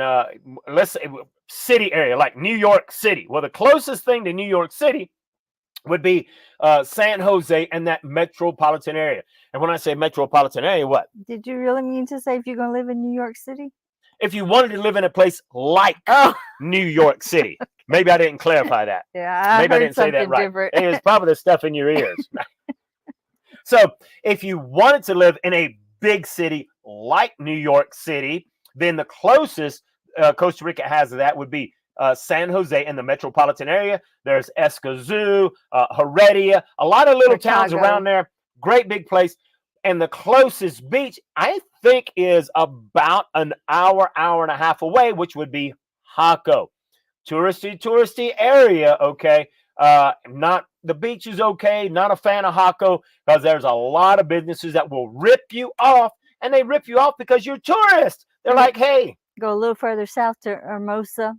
let's say, city area, like New York City. Well, the closest thing to New York City would be San Jose and that metropolitan area. And when I say metropolitan area, what?
Did you really mean to say if you're going to live in New York City?
If you wanted to live in a place like New York City. Maybe I didn't clarify that.
Yeah,
maybe I didn't say that right. It's probably the stuff in your ears. So if you wanted to live in a big city like New York City, then the closest Costa Rica has to that would be San Jose in the metropolitan area. There's Escazú, Heredia, a lot of little towns around there. Great big place. And the closest beach, I think, is about an hour and a half away, which would be Jaco. Touristy area, okay. Not the beach is okay. Not a fan of Jaco because there's a lot of businesses that will rip you off, and they rip you off because you're a tourist. They're like, hey,
go a little further south to Hermosa,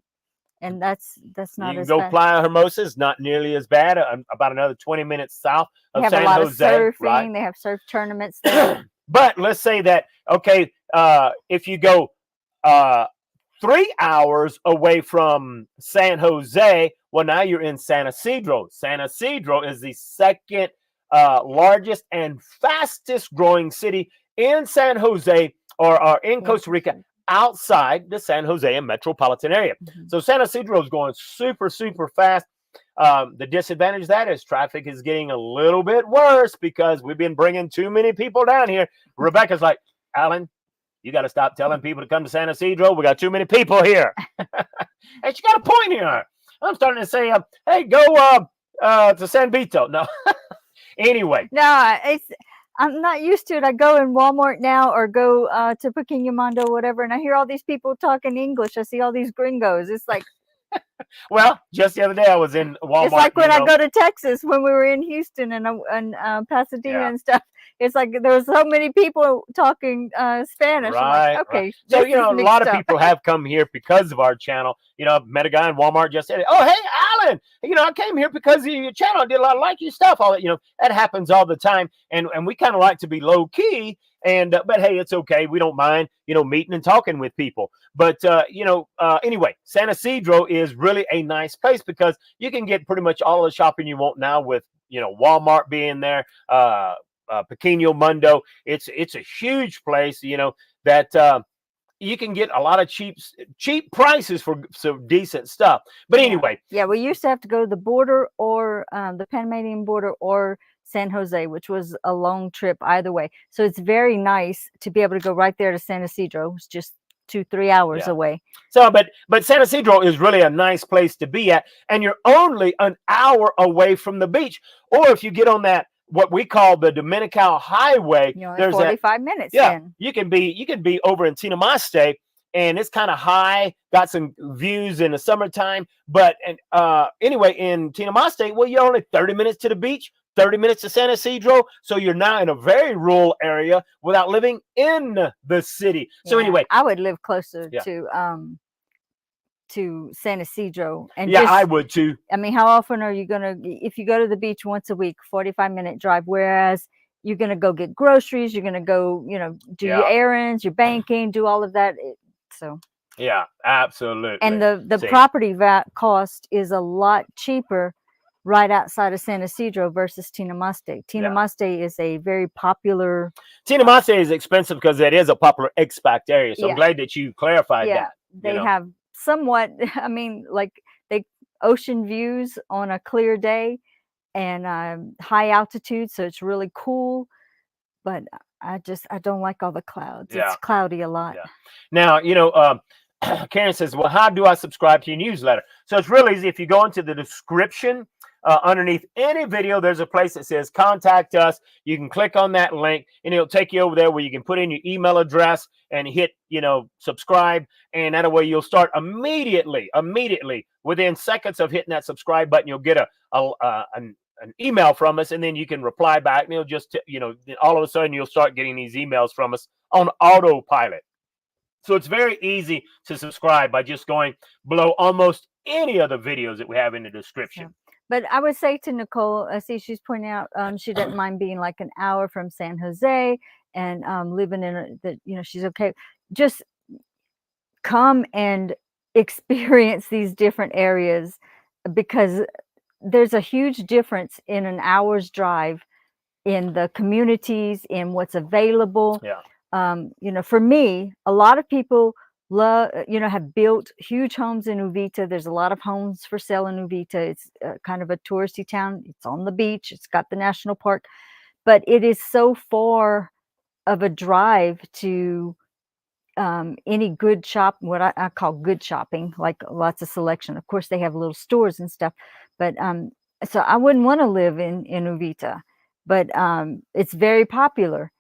and that's not as bad.
You can go Playa Hermosa. It's not nearly as bad. About another 20 minutes south of San Jose.
They have a lot of surfing. Right? They have surf tournaments there.
But let's say that, okay, if you go 3 hours away from San Jose, well, now you're in San Isidro. San Isidro is the second largest and fastest growing city in San Jose or in Costa Rica, outside the San Jose and metropolitan area. So San Isidro is going super, super fast. The disadvantage of that is traffic is getting a little bit worse because we've been bringing too many people down here. Rebecca's like, Alan, you got to stop telling people to come to San Isidro. We got too many people here. And she got a point here. I'm starting to say, hey, go to San Vito. No. Anyway.
No, I'm not used to it. I go in Walmart now or go to Pequeño Mondo, whatever, and I hear all these people talking English. I see all these gringos. It's like,
well, just the other day I was in Walmart.
It's like when I go to Texas, when we were in Houston and Pasadena and stuff. It's like there was so many people talking Spanish.
Right.
I'm like, okay.
Right. So, you know, a lot of people have come here because of our channel. You know, I've met a guy in Walmart just said, oh, hey, Alan, you know, I came here because of your channel. I did a lot of like your stuff. All that, you know, that happens all the time. And we kind of like to be low key. And but hey, it's okay. We don't mind, you know, meeting and talking with people. But you know, anyway, San Isidro is really a nice place because you can get pretty much all the shopping you want now with, you know, Walmart being there, Pequeño Mundo. It's a huge place, you know, that you can get a lot of cheap prices for some decent stuff. But anyway,
yeah, we used to have to go to the border or the Panamanian border or San Jose, which was a long trip either way. So it's very nice to be able to go right there to San Isidro. It's just 2-3 hours away.
So, but San Isidro is really a nice place to be at, and you're only an hour away from the beach. Or if you get on that, what we call the Dominical Highway,
there's 45 minutes.
Yeah, you can be over in Tinamaste, and it's kind of high, got some views in the summertime. But anyway, in Tinamaste, well, you're only 30 minutes to the beach, 30 minutes to San Isidro. So you're now in a very rural area without living in the city. So anyway,
I would live closer to San Isidro. And
I would too.
I mean, how often are you gonna, if you go to the beach once a week, 45-minute drive, whereas you're gonna go get groceries, you're gonna go, you know, do your errands, your banking, do all of that. So
yeah, absolutely.
And the property cost is a lot cheaper right outside of San Isidro versus Tinamaste. Tinamaste is a very popular.
Tinamaste is expensive because it is a popular expat area. So I'm glad that you clarified that.
They have somewhat, I mean, like ocean views on a clear day and high altitude. So it's really cool. But I don't like all the clouds. It's cloudy a lot.
Yeah. Now, you know, Karen says, well, how do I subscribe to your newsletter? So it's really easy. If you go into the description, underneath any video, there's a place that says contact us. You can click on that link and it'll take you over there where you can put in your email address and hit, you know, subscribe. And that way you'll start immediately within seconds of hitting that subscribe button. You'll get an email from us, and then you can reply back, and it'll just, you know, all of a sudden you'll start getting these emails from us on autopilot. So it's very easy to subscribe by just going below almost any of the videos that we have in the description.
But I would say to Nicole, I see she's pointing out she doesn't mind being like an hour from San Jose and living in you know, she's okay. Just come and experience these different areas, because there's a huge difference in an hour's drive in the communities, in what's available. You know, for me, a lot of people have built huge homes in Uvita. There's a lot of homes for sale in Uvita. It's kind of a touristy town. It's on the beach. It's got the national park, but it is so far of a drive to any good shop, what I call good shopping, like lots of selection. Of course, they have little stores and stuff, but so I wouldn't want to live in Uvita, but it's very popular.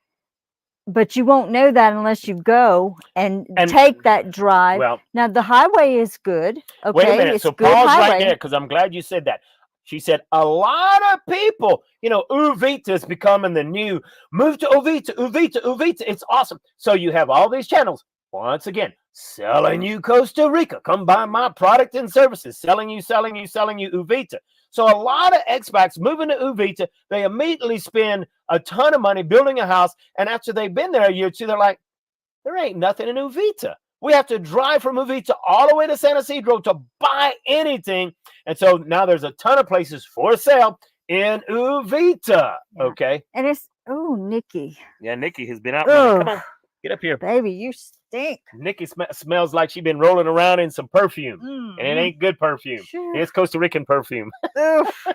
But you won't know that unless you go and take that drive. Well, now the highway is good. Okay,
wait a minute.
It's
so
good
pause
highway.
right there, because I'm glad you said that. She said a lot of people, you know, Uvita is becoming the new move to Uvita, Uvita, Uvita. It's awesome. So you have all these channels. Once again, selling you Costa Rica. Come buy my product and services. Selling you Uvita. So a lot of expats moving to Uvita, they immediately spend a ton of money building a house. And after they've been there a year or two, they're like, there ain't nothing in Uvita. We have to drive from Uvita all the way to San Isidro to buy anything. And so now there's a ton of places for sale in Uvita.
Yeah.
Okay.
And it's, oh, Nikki.
Yeah, Nikki has been out running. Come
Oh,
on, get up here.
baby, you stink.
Nikki smells like she's been rolling around in some perfume, and it ain't good perfume.
Sure.
It's Costa Rican perfume.
Oof.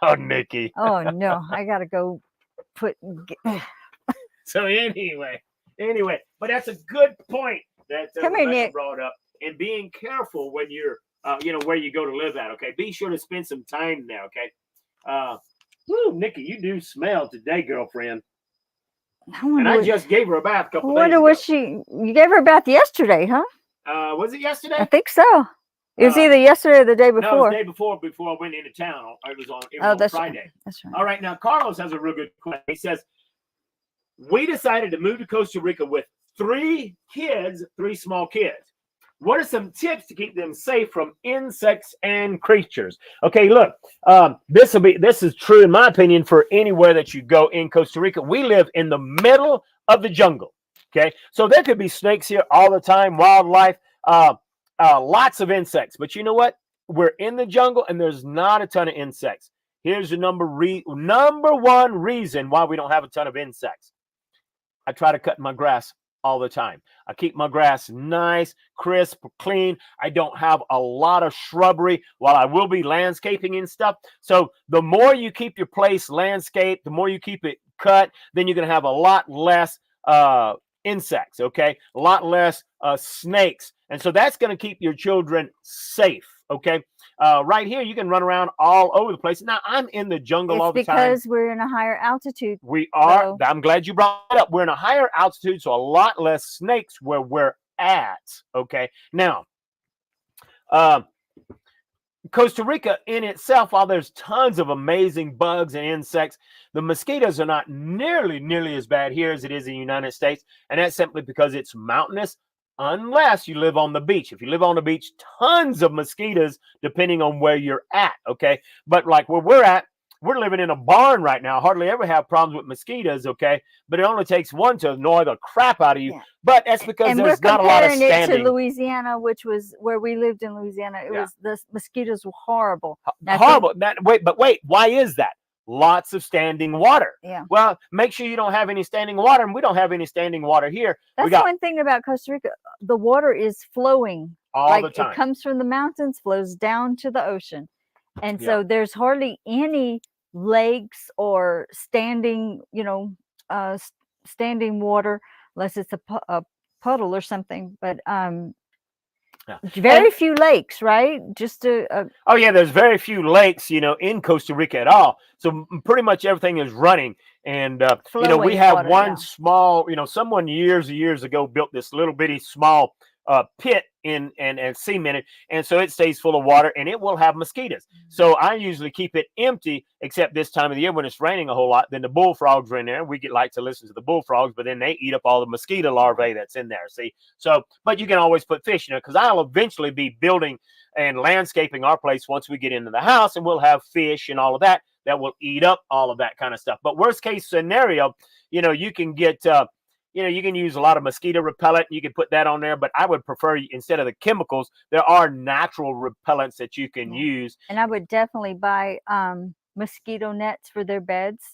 Oh, Nikki.
Oh no, I gotta go put.
So anyway, but that's a good point that
Come here,
Rebecca
Nick.
brought up, and being careful when you're, where you go to live at. Okay, be sure to spend some time there. Okay. Woo, Nikki, you do smell today, girlfriend. And I just gave her a bath a couple days ago.
What you gave her a bath yesterday, huh?
Was it yesterday?
I think so. It was either yesterday or the day before.
No, it was the day before I went into town. It was on Friday.
Right. That's right.
All right, now Carlos has a real good question. He says, we decided to move to Costa Rica with 3 small kids. What are some tips to keep them safe from insects and creatures? Okay, look, this is true in my opinion for anywhere that you go in Costa Rica. We live in the middle of the jungle. Okay, so there could be snakes here all the time, wildlife, lots of insects. But you know what? We're in the jungle and there's not a ton of insects. Here's the number one reason why we don't have a ton of insects. I try to cut my grass all the time. I keep my grass nice, crisp, clean. I don't have a lot of shrubbery, while I will be landscaping and stuff. So the more you keep your place landscaped, the more you keep it cut, then you're going to have a lot less insects, okay? A lot less snakes. And so that's going to keep your children safe, okay? Right here, you can run around all over the place. Now, I'm in the jungle all the time.
It's because we're in a higher altitude.
We are.
So.
I'm glad you brought it up. We're in a higher altitude, so a lot less snakes where we're at, okay? Now, Costa Rica in itself, while there's tons of amazing bugs and insects, the mosquitoes are not nearly as bad here as it is in the United States, and that's simply because it's mountainous, unless you live on the beach. If you live on the beach, tons of mosquitoes depending on where you're at, okay? But like where we're at, we're living in a barn right now. Hardly ever have problems with mosquitoes, okay? But it only takes one to annoy the crap out of you. Yeah. But that's because there's not a lot of standing.
And we're comparing it to Louisiana, which was where we lived in Louisiana. It was, the mosquitoes were horrible.
Horrible. Wait, why is that? Lots of standing water.
Yeah.
Well, make sure you don't have any standing water, and we don't have any standing water here.
That's the one thing about Costa Rica. The water is flowing
all the time.
It comes from the mountains, flows down to the ocean. And so there's hardly any lakes or standing, standing water, unless it's a puddle or something. But very few lakes, right? Just
oh yeah, there's very few lakes, in Costa Rica at all. So pretty much everything is running. And we have one small, someone years ago built this little bitty small pit and cemented, and so it stays full of water and it will have mosquitoes. So I usually keep it empty, except this time of the year when it's raining a whole lot. Then the bullfrogs are in there. We like to listen to the bullfrogs, but then they eat up all the mosquito larvae that's in there. See, so but you can always put fish in it, because I'll eventually be building and landscaping our place once we get into the house, and we'll have fish and all of that will eat up all of that kind of stuff. But worst case scenario, you can get you can use a lot of mosquito repellent. You can put that on there, but I would prefer, instead of the chemicals, there are natural repellents that you can use.
And I would definitely buy mosquito nets for their beds.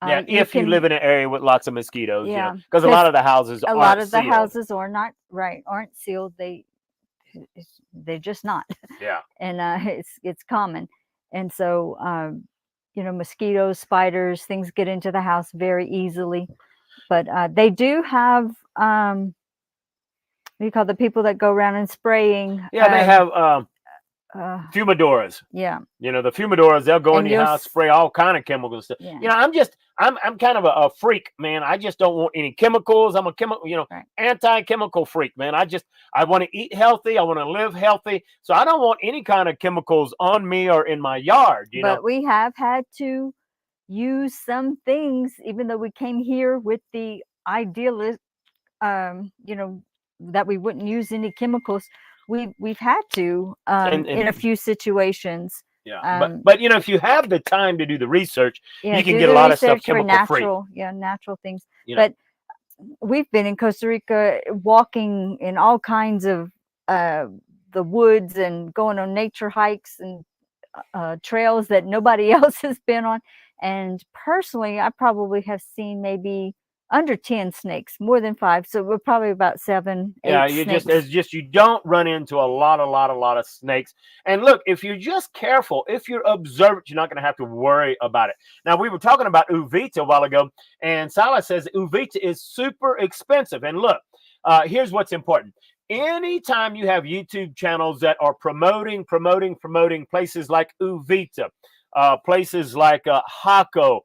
Yeah, if you live in an area with lots of mosquitoes, because a lot of the houses aren't sealed.
Aren't sealed. They're just not.
Yeah.
And it's common. And so mosquitoes, spiders, things get into the house very easily. But they do have, what do you call the people that go around and spraying?
Yeah, they have fumidoras.
Yeah.
The fumidoras, they'll go in your house, spray all kind of chemicals. Stuff. Yeah. I'm kind of a freak, man. I just don't want any chemicals. I'm a anti-chemical freak, man. I want to eat healthy. I want to live healthy. So I don't want any kind of chemicals on me or in my yard,
But we have had to use some things, even though we came here with the idealist, that we wouldn't use any chemicals. We've had to in a few situations.
Yeah, but if you have the time to do the research, you can get a lot of stuff chemical free.
Natural things. But we've been in Costa Rica walking in all kinds of the woods and going on nature hikes and trails that nobody else has been on. And personally, I probably have seen maybe under 10 snakes, more than 5. So we're probably about 7, 8
Yeah,
snakes.
it's just you don't run into a lot of snakes. And look, if you're just careful, if you're observant, you're not going to have to worry about it. Now, we were talking about uvita a while ago, and Salah says uvita is super expensive. And look, here's what's important. Anytime you have YouTube channels that are promoting places like uvita, places like Jaco,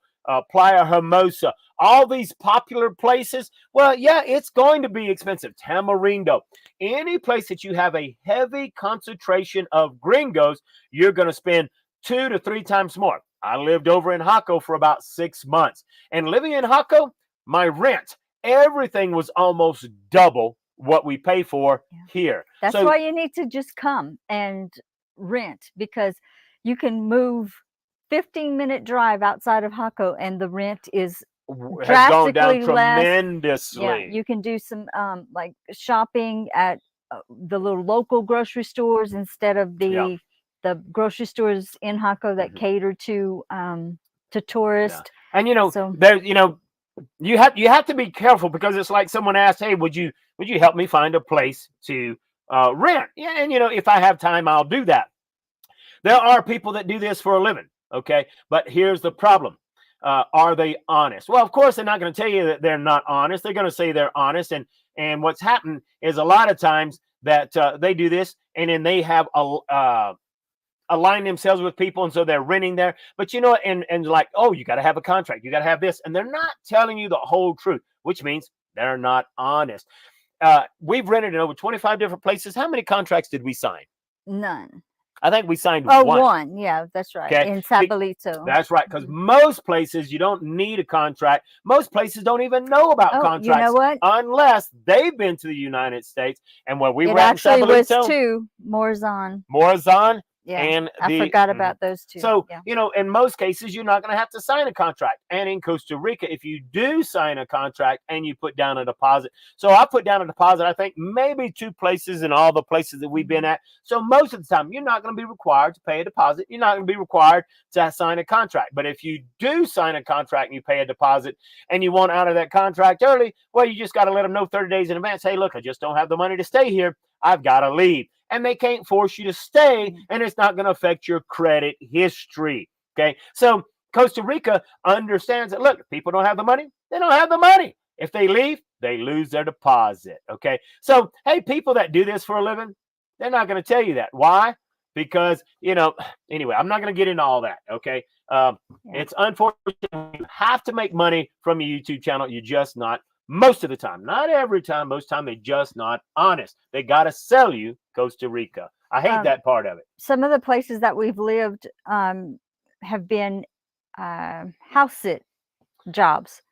Playa Hermosa, all these popular places, well, yeah, it's going to be expensive. Tamarindo, any place that you have a heavy concentration of gringos, you're going to spend 2 to 3 times more. I lived over in Jaco for about 6 months, and living in Jaco, my rent, everything was almost double what we pay for here.
That's why you need to just come and rent, because you can move 15-minute drive outside of Jaco, and the rent is
has gone down
drastically
tremendously.
less. Yeah, you can do some like shopping at the little local grocery stores instead of the grocery stores in Jaco that cater to tourists.
Yeah. And
so
there, you have to be careful, because it's like someone asked, hey, would you help me find a place to rent? Yeah, and if I have time, I'll do that. There are people that do this for a living, okay? But here's the problem. Are they honest? Well, of course, they're not going to tell you that they're not honest. They're going to say they're honest. And what's happened is a lot of times that they do this, and then they have align themselves with people, and so they're renting there. But and like, oh, you got to have a contract, you got to have this, and they're not telling you the whole truth, which means they're not honest. We've rented in over 25 different places. How many contracts did we sign?
None.
I think we signed
one. Yeah, that's right.
Okay.
In Sabalito.
That's right, because most places you don't need a contract. Most places don't even know about contracts.
You know what?
Unless they've been to the United States. And where we were at in
actually was
Sabalito,
2, Morazan.
Morazan.
Yeah,
and
I forgot about those 2.
So, in most cases, you're not going to have to sign a contract. And in Costa Rica, if you do sign a contract and you put down a deposit. So I put down a deposit, I think maybe 2 places in all the places that we've been at. So most of the time, you're not going to be required to pay a deposit. You're not going to be required to sign a contract. But if you do sign a contract and you pay a deposit and you want out of that contract early, well, you just got to let them know 30 days in advance. Hey, look, I just don't have the money to stay here. I've got to leave. And they can't force you to stay, and it's not going to affect your credit history. Okay, so Costa Rica understands that, look, if people don't have the money, they don't have the money. If they leave, they lose their deposit. Okay, so hey, people that do this for a living, they're not going to tell you that. Why? Because, anyway, I'm not going to get into all that. Okay, it's unfortunate. You have to make money from your YouTube channel. You're just not. Most of the time, not every time, most time, they're just not honest. They got to sell you Costa Rica. I hate that part of it.
Some of the places that we've lived have been house sit jobs.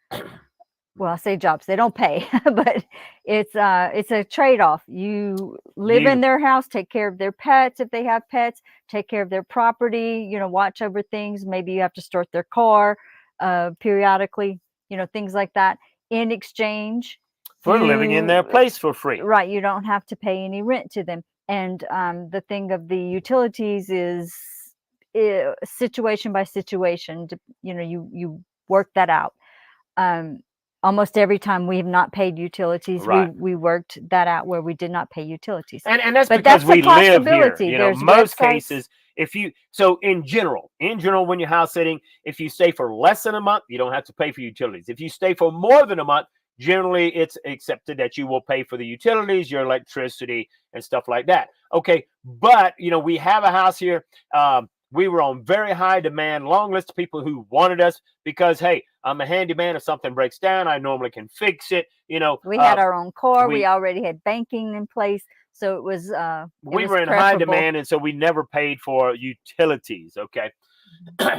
Well, I say jobs, they don't pay, but it's a trade-off. You live in their house, take care of their pets if they have pets, take care of their property, watch over things. Maybe you have to start their car periodically, things like that. In exchange
for living in their place for free.
Right. You don't have to pay any rent to them. And the thing of the utilities is situation by situation. You work that out. Almost every time we have not paid utilities, we worked that out where we did not pay utilities.
And that's because we live here. Most cases, in general, when you're house sitting, if you stay for less than a month, you don't have to pay for utilities. If you stay for more than a month, generally it's accepted that you will pay for the utilities, your electricity, and stuff like that. Okay, but we have a house here. We were on very high demand, long list of people who wanted us because, hey, I'm a handyman. If something breaks down, I normally can fix it.
We had our own car. We already had banking in place. So it was,
we were in high demand, and so we never paid for utilities. Okay.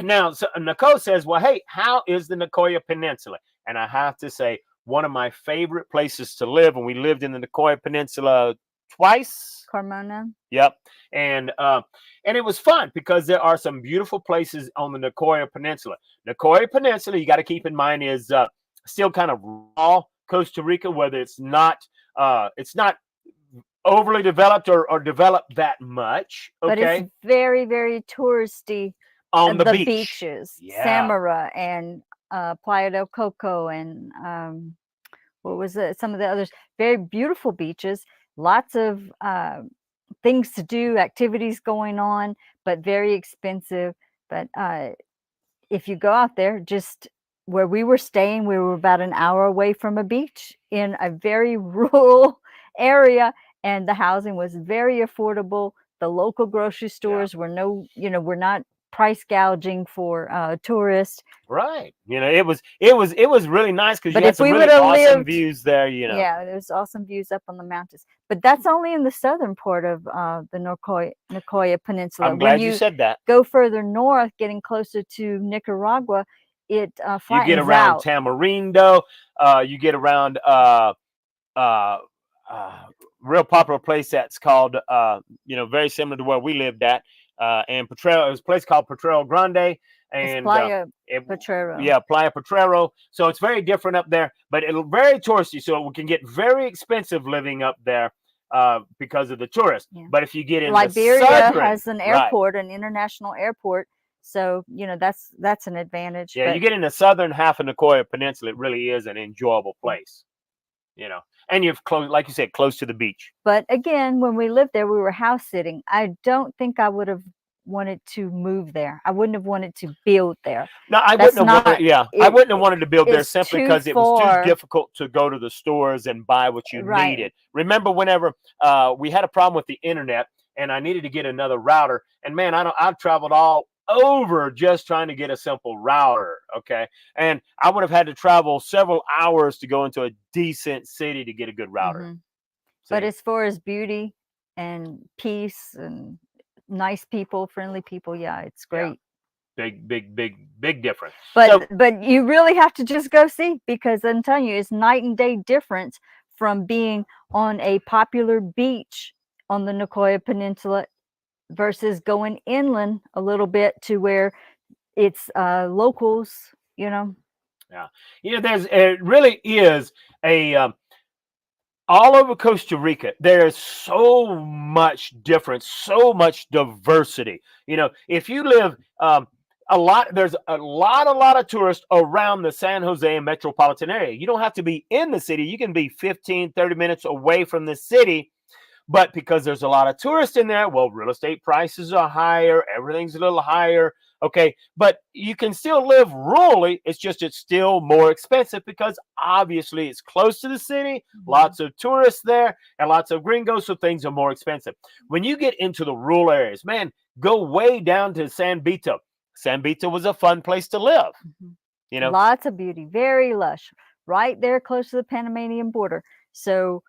Now, so Nicole says, well, hey, how is the Nicoya Peninsula? And I have to say, one of my favorite places to live, and we lived in the Nicoya Peninsula twice.
Carmona.
Yep. And it was fun because there are some beautiful places on the Nicoya Peninsula. Nicoya Peninsula, you got to keep in mind, is still kind of raw Costa Rica, whether it's not overly developed or developed that much.
But it's
Okay.
very, very touristy.
On the
The
beach.
beaches,
Yeah.
Samara and Playa del Coco, and what was it? Some of the others. Very beautiful beaches. Lots of things to do, activities going on, but very expensive. But if you go out there, just where we were staying, we were about an hour away from a beach in a very rural area, and the housing was very affordable. The local grocery
Yeah.
stores were we're not price gouging for tourists.
Right. It was really nice because
But
you had
if
some
we would
really
have
awesome
lived,
views there.
yeah, there's awesome views up on the mountains. But that's only in the southern part of the Nicoya Peninsula.
I'm
When
glad you
you
said that.
go further north, getting closer to Nicaragua, it
You get
flattens
around
out.
Tamarindo. You get around uh, real popular place that's called very similar to where we lived at. And Potrero, it was a place called Potrero Grande,
It's
and
Playa
it,
Potrero.
yeah, Playa Potrero. So it's very different up there, but it's very touristy. So it can get very expensive living up there because of the tourists.
Yeah.
But if you get in
Liberia
the southern,
has an
right,
airport, an international airport, so that's an advantage.
yeah,
But
you get in the southern half of Nicoya Peninsula, it really is an enjoyable place. And you're close, like you said, close to the beach.
But again, when we lived there, we were house sitting. I don't think I would have wanted to move there. I wouldn't have wanted to build there.
No, I
That's
wouldn't have wanted.
not
Yeah, I wouldn't have wanted to build there
it's
simply
too
because it was too
far.
difficult to go to the stores and buy what you
Right.
needed. Remember, whenever we had a problem with the internet and I needed to get another router, and man, I've traveled all over just trying to get a simple router. Okay, and I would have had to travel several hours to go into a decent city to get a good router.
Mhm. But
See?
as far as beauty and peace and nice people, friendly people, yeah, it's
Yeah.
great.
Big difference.
But
So
but you really have to just go see, because I'm telling you, it's night and day difference from being on a popular beach on the Nicoya Peninsula versus going inland a little bit to where it's locals,
yeah, it really is a all over Costa Rica, there's so much difference, so much diversity. If you live there's a lot of tourists around the San Jose metropolitan area. You don't have to be in the city. You can be 15, 30 minutes away from the city. But because there's a lot of tourists in there, well, real estate prices are higher. Everything's a little higher. Okay. But you can still live rurally. It's still more expensive because obviously it's close to the city, lots of tourists there, and lots of gringos. So things are more expensive. When you get into the rural areas, man, go way down to San Vito. San Vito was a fun place to live.
Lots of beauty, very lush, right there close to the Panamanian border. So,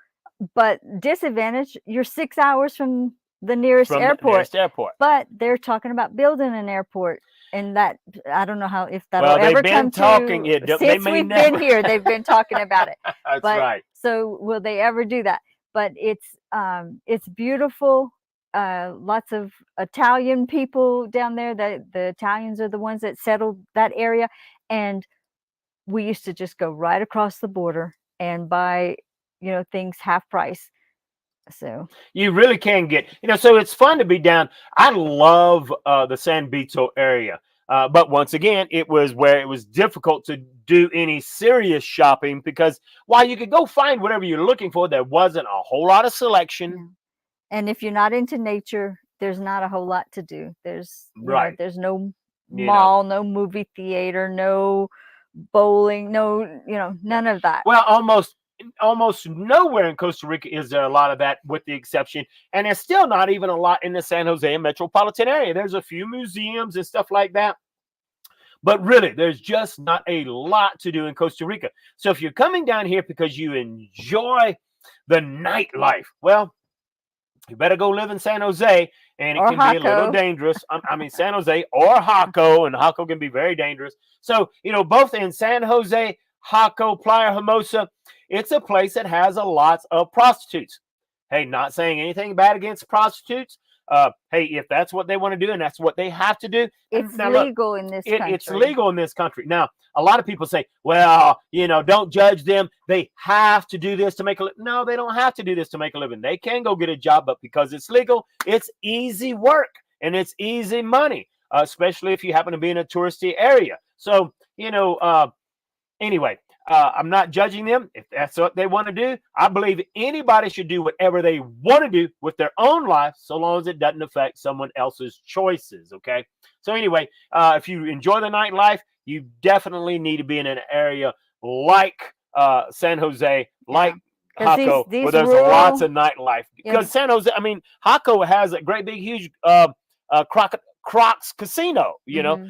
but disadvantage, you're 6 hours from the nearest
From the
airport.
nearest airport.
But they're talking about building an airport, and that I don't know if that'll
Well, they've
ever
been
come
talking
to.
it. They
Since
may
we've
never.
been here, they've been talking about it.
That's
But
right.
so will they ever do that? But it's beautiful. Lots of Italian people down there. The Italians are the ones that settled that area, and we used to just go right across the border and buy things half price. So
You really can get, so it's fun to be down. I love the San Vito area. But once again, it was where it was difficult to do any serious shopping because while you could go find whatever you're looking for, there wasn't a whole lot of selection.
yeah. And if you're not into nature, there's not a whole lot to do. There's
Right.
there's no
You
mall, no movie theater, no bowling, no none of that.
Well, almost nowhere in Costa Rica is there a lot of that, with the exception, and there's still not even a lot in the San Jose metropolitan area. There's a few museums and stuff like that, but really, there's just not a lot to do in Costa Rica. So if you're coming down here because you enjoy the nightlife, well, you better go live in San Jose, and it
Or
can be a little
Jaco.
dangerous. I mean, San Jose or Jaco, and Jaco can be very dangerous. So, both in San Jose, Jaco, Playa Hermosa, it's a place that has a lot of prostitutes. Hey, not saying anything bad against prostitutes. hey, if that's what they want to do and that's what they have to do,
It's
now look,
legal in this country.
it's legal in this country. Now, a lot of people say, well, don't judge them. They have to do this to make a living. No, they don't have to do this to make a living. They can go get a job, but because it's legal, it's easy work and it's easy money, especially if you happen to be in a touristy area. So, anyway, I'm not judging them. If that's what they want to do, I believe anybody should do whatever they want to do with their own life, so long as it doesn't affect someone else's choices. Okay. So anyway, if you enjoy the nightlife, you definitely need to be in an area like San Jose, like Jaco,
these
where there's
rural,
lots of nightlife. Because San Jose, Jaco has a great big huge Crocs casino.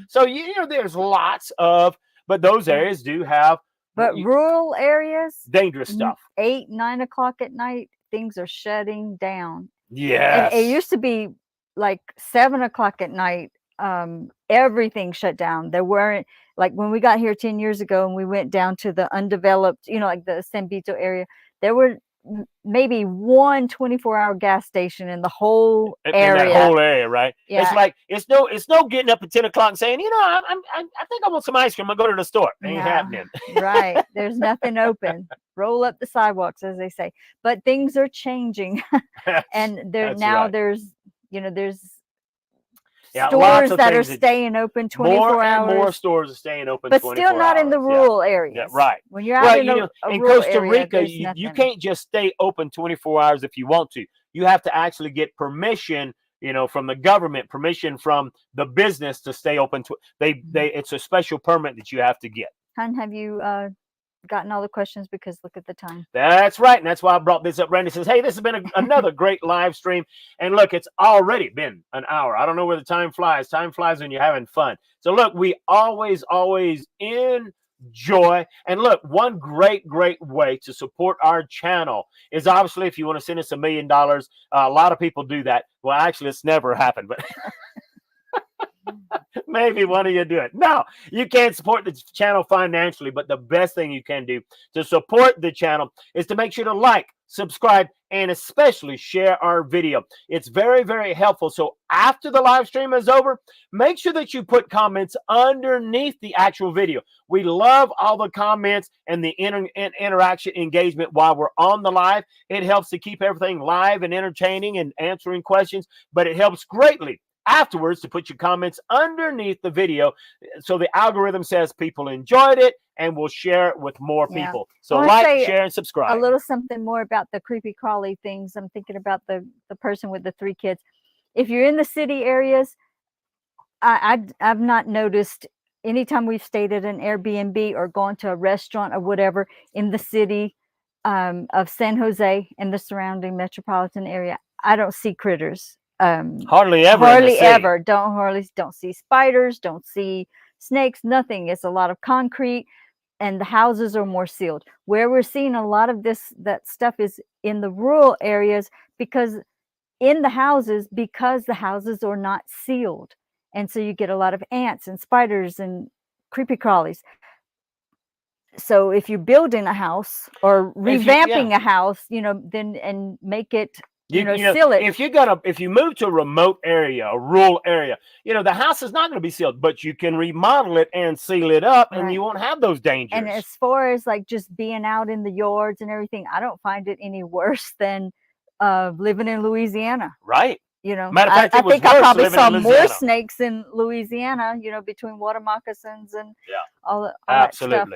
So there's lots of, but those areas do have.
But rural areas,
dangerous stuff.
8, 9 o'clock at night, things are shutting down.
Yes.
And it used to be like 7 o'clock at night, everything shut down. There weren't, like when we got here 10 years ago and we went down to the undeveloped, like the San Vito area, there were maybe one 24-hour gas station in the whole area.
In that whole area, right?
Yeah.
It's like it's no getting up at 10 o'clock and saying, I think I want some ice cream. I'll go to the store. Ain't happening.
Right. There's nothing open. Roll up the sidewalks, as they say. But things are changing, and there's stores that are staying open 24 hours.
More stores are staying open,
but still not in the rural areas.
Yeah, right.
When you're out
in Costa Rica, you can't just stay open 24 hours if you want to. You have to actually get permission, from the government, permission from the business to stay open. It's a special permit that you have to get.
Hun, have you gotten all the questions? Because look at the time.
That's right. And that's why I brought this up. Randy says, hey, this has been another great live stream. And look, it's already been an hour. I don't know where the time flies. Time flies when you're having fun. So look, we always enjoy. And look, one great way to support our channel is obviously if you want to send us $1 million. A lot of people do that. Well, actually, it's never happened, but maybe one of you do it. No, you can't support the channel financially, but the best thing you can do to support the channel is to make sure to like, subscribe, and especially share our video. It's very, very helpful. So after the live stream is over, make sure that you put comments underneath the actual video. We love all the comments and the interaction engagement while we're on the live. It helps to keep everything live and entertaining and answering questions, but it helps greatly afterwards to put your comments underneath the video so the algorithm says people enjoyed it and will share it with more people. So like, share, and subscribe.
A little something more about the creepy crawly things. I'm thinking about the person with the 3 kids. If you're in the city areas, I've not noticed anytime we've stayed at an Airbnb or gone to a restaurant or whatever in the city of San Jose and the surrounding metropolitan area, I don't see critters.
Hardly ever.
Don't see spiders, don't see snakes, nothing. It's a lot of concrete, and the houses are more sealed. Where we're seeing a lot of that stuff is in the rural areas, because the houses are not sealed, and so you get a lot of ants and spiders and creepy crawlies. So if you're building a house or revamping a house, then and make it seal it.
If you move to a remote area, a rural area, the house is not going to be sealed, but you can remodel it and seal it up, and you won't have those dangers.
And as far as like just being out in the yards and everything, I don't find it any worse than living in Louisiana.
Right.
Matter of fact, I think I probably saw more snakes in Louisiana, between water moccasins and all that stuff.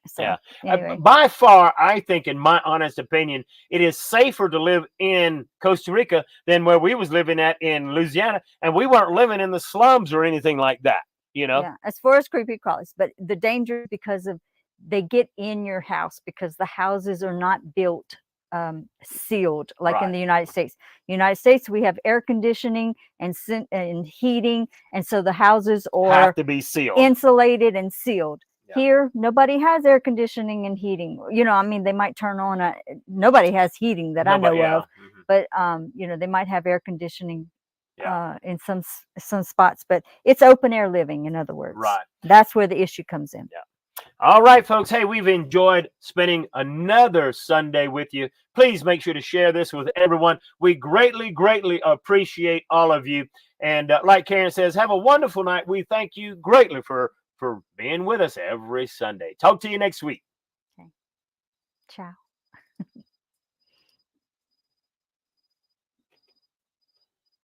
So, anyway.
By far, I think, in my honest opinion, it is safer to live in Costa Rica than where we was living at in Louisiana, and we weren't living in the slums or anything like that.
Yeah, as far as creepy crawlies, but the danger because of they get in your house because the houses are not built sealed like in the United States. United States, we have air conditioning and heating, and so the houses
have to be sealed,
insulated and sealed. Here, nobody has air conditioning and heating. They might turn on nobody has heating that I know of, but they might have air conditioning in some spots, but it's open air living, in other words.
Right.
That's where the issue comes in.
Yeah. All right, folks. Hey, we've enjoyed spending another Sunday with you. Please make sure to share this with everyone. We greatly, greatly appreciate all of you. And like Karen says, have a wonderful night. We thank you greatly for being with us every Sunday. Talk to you next week.
Okay. Ciao.